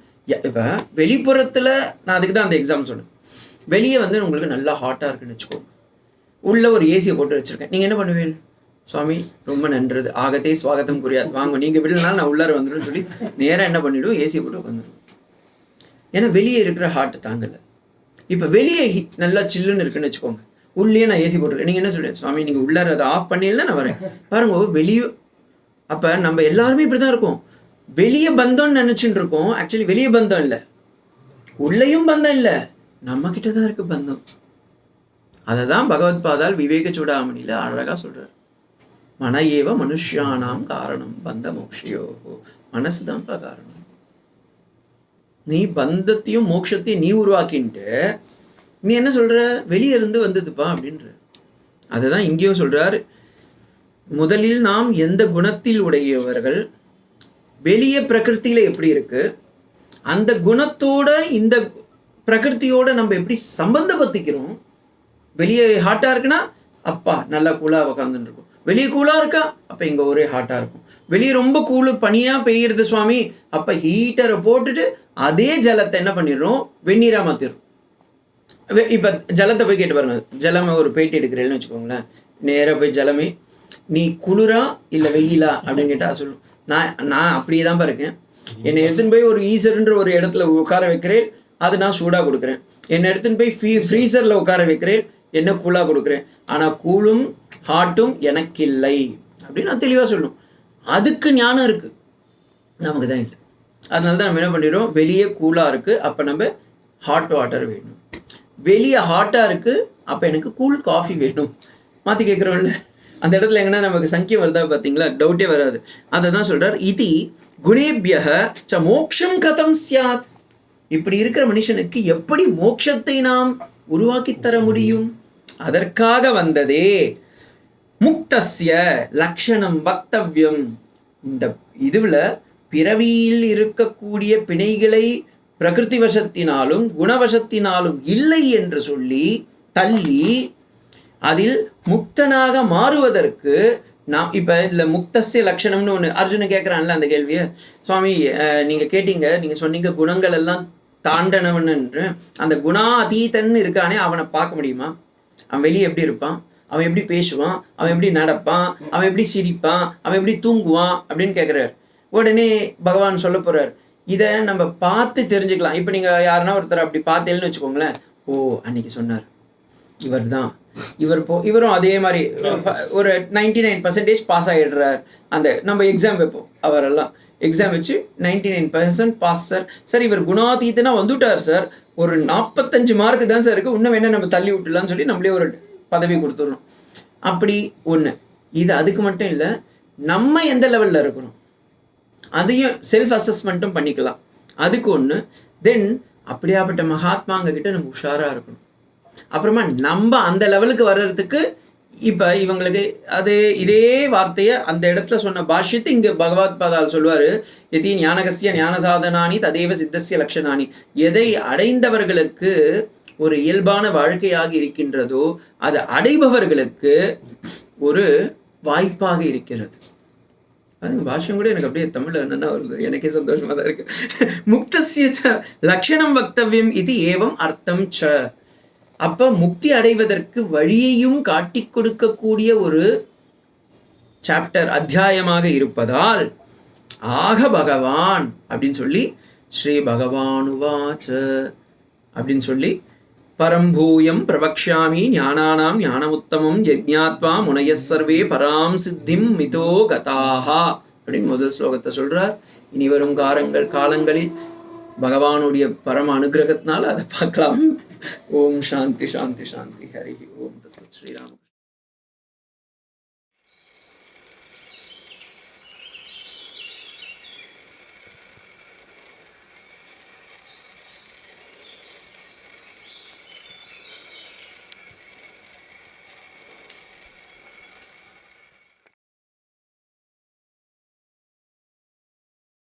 இப்ப வெளிப்புறத்துல நான் அதுக்கு தான் அந்த எக்ஸாம் சொன்னேன். வெளியே வந்து உங்களுக்கு நல்லா ஹாட்டா இருக்குன்னு வச்சுக்கோங்க, உள்ள ஒரு ஏசியை போட்டு வச்சிருக்கேன், நீங்க என்ன பண்ணுவீங்க? சுவாமி ரொம்ப நன்றது, ஆகத்தே சுவாகத்தம் புரியாது, வாங்க நீங்க விடலனாலும் நான் உள்ளார வந்துடும் சொல்லி நேரம் என்ன பண்ணிவிடுவோம், ஏசியை போட்டு உட்காந்துருவோம். ஏன்னா வெளியே இருக்கிற ஹார்ட் தாங்கல. இப்ப வெளியே நல்லா சில்லுன்னு இருக்குன்னு வச்சுக்கோங்க, உள்ளே நான் ஏசி போட்டிருக்கேன், நீங்க என்ன சொல்லுங்க? சுவாமி நீங்க உள்ளார அதை ஆஃப் பண்ணிடல நான் வரேன் பாருங்க. வெளியே அப்ப நம்ம எல்லாருமே இப்படிதான் இருக்கோம், வெளியே பந்தம்னு நினைச்சுட்டு இருக்கோம், ஆக்சுவலி வெளியே பந்தம் இல்லை, உள்ளேயும் பந்தம் இல்லை, நம்ம கிட்டதான் இருக்கு பந்தம். அததான் பகவத் பாதால் விவேக சூடாமணியில அழகா சொல்றாரு, மன ஏவ மனுஷியானாம் காரணம் பந்த மோக்ஷியோ, மனசுதான்ப்பா காரணம். நீ பந்தத்தையும் மோட்சத்தையும் நீ உருவாக்கின்ட்டு நீ என்ன சொல்ற, வெளியே இருந்து வந்ததுப்பா அப்படின்ற. அதுதான் இங்கேயும் சொல்றாரு, முதலில் நாம் எந்த குணத்தில் உடையவர்கள், வெளியே பிரகிருத்தியில எப்படி இருக்கு, அந்த குணத்தோட இந்த பிரகிருத்தியோட நம்ம எப்படி சம்பந்தப்படுத்திக்கிறோம். வெளியே ஹாட்டா இருக்குன்னா அப்பா நல்லா கூலா உக்காந்துட்டு இருக்கும், வெளியே கூலா இருக்கா அப்ப இங்க ஒரே ஹாட்டா இருக்கும். வெளியே ரொம்ப கூலு பனியா பெய்யுறது சுவாமி, அப்ப ஹீட்டரை போட்டுட்டு அதே ஜலத்தை என்ன பண்ணிடுறோம், வெந்நீரா மாத்திரும். இப்ப ஜலத்தை போய் கேட்டு பாருங்க, ஜலமே ஒரு பேட்டி எடுக்கிறேன்னு வச்சுக்கோங்களேன், நேரா போய் ஜலமே நீ குளிரா இல்ல வெயிலா அப்படின்னு கேட்டா சொல்லும், நான் அப்படியே தான் இருக்கேன், என்னை எடுத்துன்னு போய் ஒரு ஈசர்ன்ற ஒரு இடத்துல உட்கார வைக்கிறேன், அது நான் சூடா கொடுக்குறேன், என்னை எடுத்துன்னு போய் ஃப்ரீசர்ல உட்கார வைக்கிறேன், என்ன கூலா கொடுக்குறேன், ஆனா கூலும் ஹாட்டும் எனக்கு இல்லை அப்படின்னு நான் தெளிவா சொல்லணும். அதுக்கு ஞானம் இருக்கு, நமக்கு தான் இல்லை. அதனாலதான் நம்ம என்ன பண்ணிடுறோம், வெளியே கூலா இருக்கு அப்ப நம்ம ஹாட் வாட்டர் வேணும், வெளியே ஹாட்டா இருக்கு அப்ப எனக்கு கூல் காஃபி வேணும், மாத்தி கேட்கிறோம்ல. அந்த இடத்துல எங்கன்னா நமக்கு சங்கியம் வருதா பாத்தீங்களா, டவுட்டே வராது. அததான் சொல்றார், இதி குணேபியஹ ச மோக்ஷம் கதம் ஸ்யாத், இப்படி இருக்கிற மனுஷனுக்கு எப்படி மோட்சத்தை நாம் உருவாக்கி தர முடியும், அதற்காக வந்ததே முக்தஸ்ய லக்ஷணம் வக்தவ்யம். இந்த இதுல பிறவியில் இருக்கக்கூடிய பிணைகளை பிரகிருதி வசத்தினாலும் குணவசத்தினாலும் இல்லை என்று சொல்லி தள்ளி அதில் முக்தனாக மாறுவதற்கு நாம் இப்ப இதுல முக்தஸ்ய லட்சணம்னு ஒண்ணு அர்ஜுனன் கேட்கிறான்ல அந்த கேள்விய, சுவாமி நீங்க கேட்டீங்க, நீங்க சொன்னீங்க குணங்கள் எல்லாம் தாண்டனவன் என்று, அந்த குணா அதீதன்னு இருக்கானே அவனை பார்க்க முடியுமா, அவன் வெளியே எப்படி இருப்பான், அவன் எப்படி பேசுவான், அவன் எப்படி நடப்பான், அவன் எப்படி சிரிப்பான், அவன் எப்படி தூங்குவான் அப்படின்னு கேட்கிறார். உடனே பகவான் சொல்ல போறார், இதை நம்ம பார்த்து தெரிஞ்சுக்கலாம். இப்ப நீங்க யாருன்னா ஒருத்தர் அப்படி பார்த்தேன்னு வச்சுக்கோங்களேன், ஓ அன்னைக்கு சொன்னார் இவர் தான், இவரும் அதே மாதிரி ஒரு 99% பாஸ் ஆகிடுறார். அந்த நம்ம எக்ஸாம் வைப்போம், அவரெல்லாம் எக்ஸாம் வச்சு 99% பாஸ் சார், சார் இவர் குணாதீத்தனா வந்துட்டார் சார், ஒரு 45 மார்க்கு தான் சார் இருக்கு, இன்னும் வேணா நம்ம தள்ளி விட்டுலான்னு சொல்லி நம்மளே ஒரு பதவி கொடுத்துடணும். அப்படி ஒண்ணு. இது அதுக்கு மட்டும் இல்லை, நம்ம எந்த லெவல்ல இருக்கிறோம் அதையும் செல்ஃப் அசஸ்மெண்ட்டும் பண்ணிக்கலாம், அதுக்கு ஒண்ணு. தென் அப்படியாப்பட்ட மகாத்மாங்க கிட்ட நம்ம உஷாரா இருக்கணும். அப்புறமா நம்ம அந்த லெவலுக்கு வர்றதுக்கு இப்ப இவங்களுக்கு அது இதே வார்த்தைய அந்த இடத்துல சொன்ன பாஷ்யத்தை இங்க பகவத் பாதால் சொல்வாரு, எதி ஞானகஸ்ய ஞான சாதனானி ததேவ சித்தஸ்ய லட்சணானி. எதை அடைந்தவர்களுக்கு ஒரு இயல்பான வாழ்க்கையாக இருக்கின்றதோ அது அடைபவர்களுக்கு ஒரு வாய்ப்பாக இருக்கிறது. பாஷ்யம் கூட எனக்கு அப்படியே தமிழ்ல என்னன்னா வருது, எனக்கே சந்தோஷமா தான் இருக்கு. முக்தஸ்ய லட்சணம் வக்தவ்யம் இது ஏவம் அர்த்தம் ச. அப்ப முக்தி அடைவதற்கு வழியையும் காட்டி கொடுக்கக்கூடிய ஒரு சாப்டர் அத்தியாயமாக இருப்பதால் ஆக பகவான் அப்படின்னு சொல்லி ஸ்ரீ பகவானுவாச்ச அப்படின்னு சொல்லி பரம்பூயம் பிரபக்ஷாமி ஞானானாம் ஞானமுத்தமம் யஜ்ஞாத்வா முனையஸ் சர்வே பராம் சித்திம் மிதோ கதாஹா அப்படின்னு முதல் ஸ்லோகத்தை சொல்றார். இனி வரும் காலங்களில் பகவானுடைய பரம அனுகிரகத்தினால அதை பார்க்கலாம். ஓம் சாந்தி சாந்தி சாந்தி. ஹரி ஓம் தத் ஸ்ரீராம்.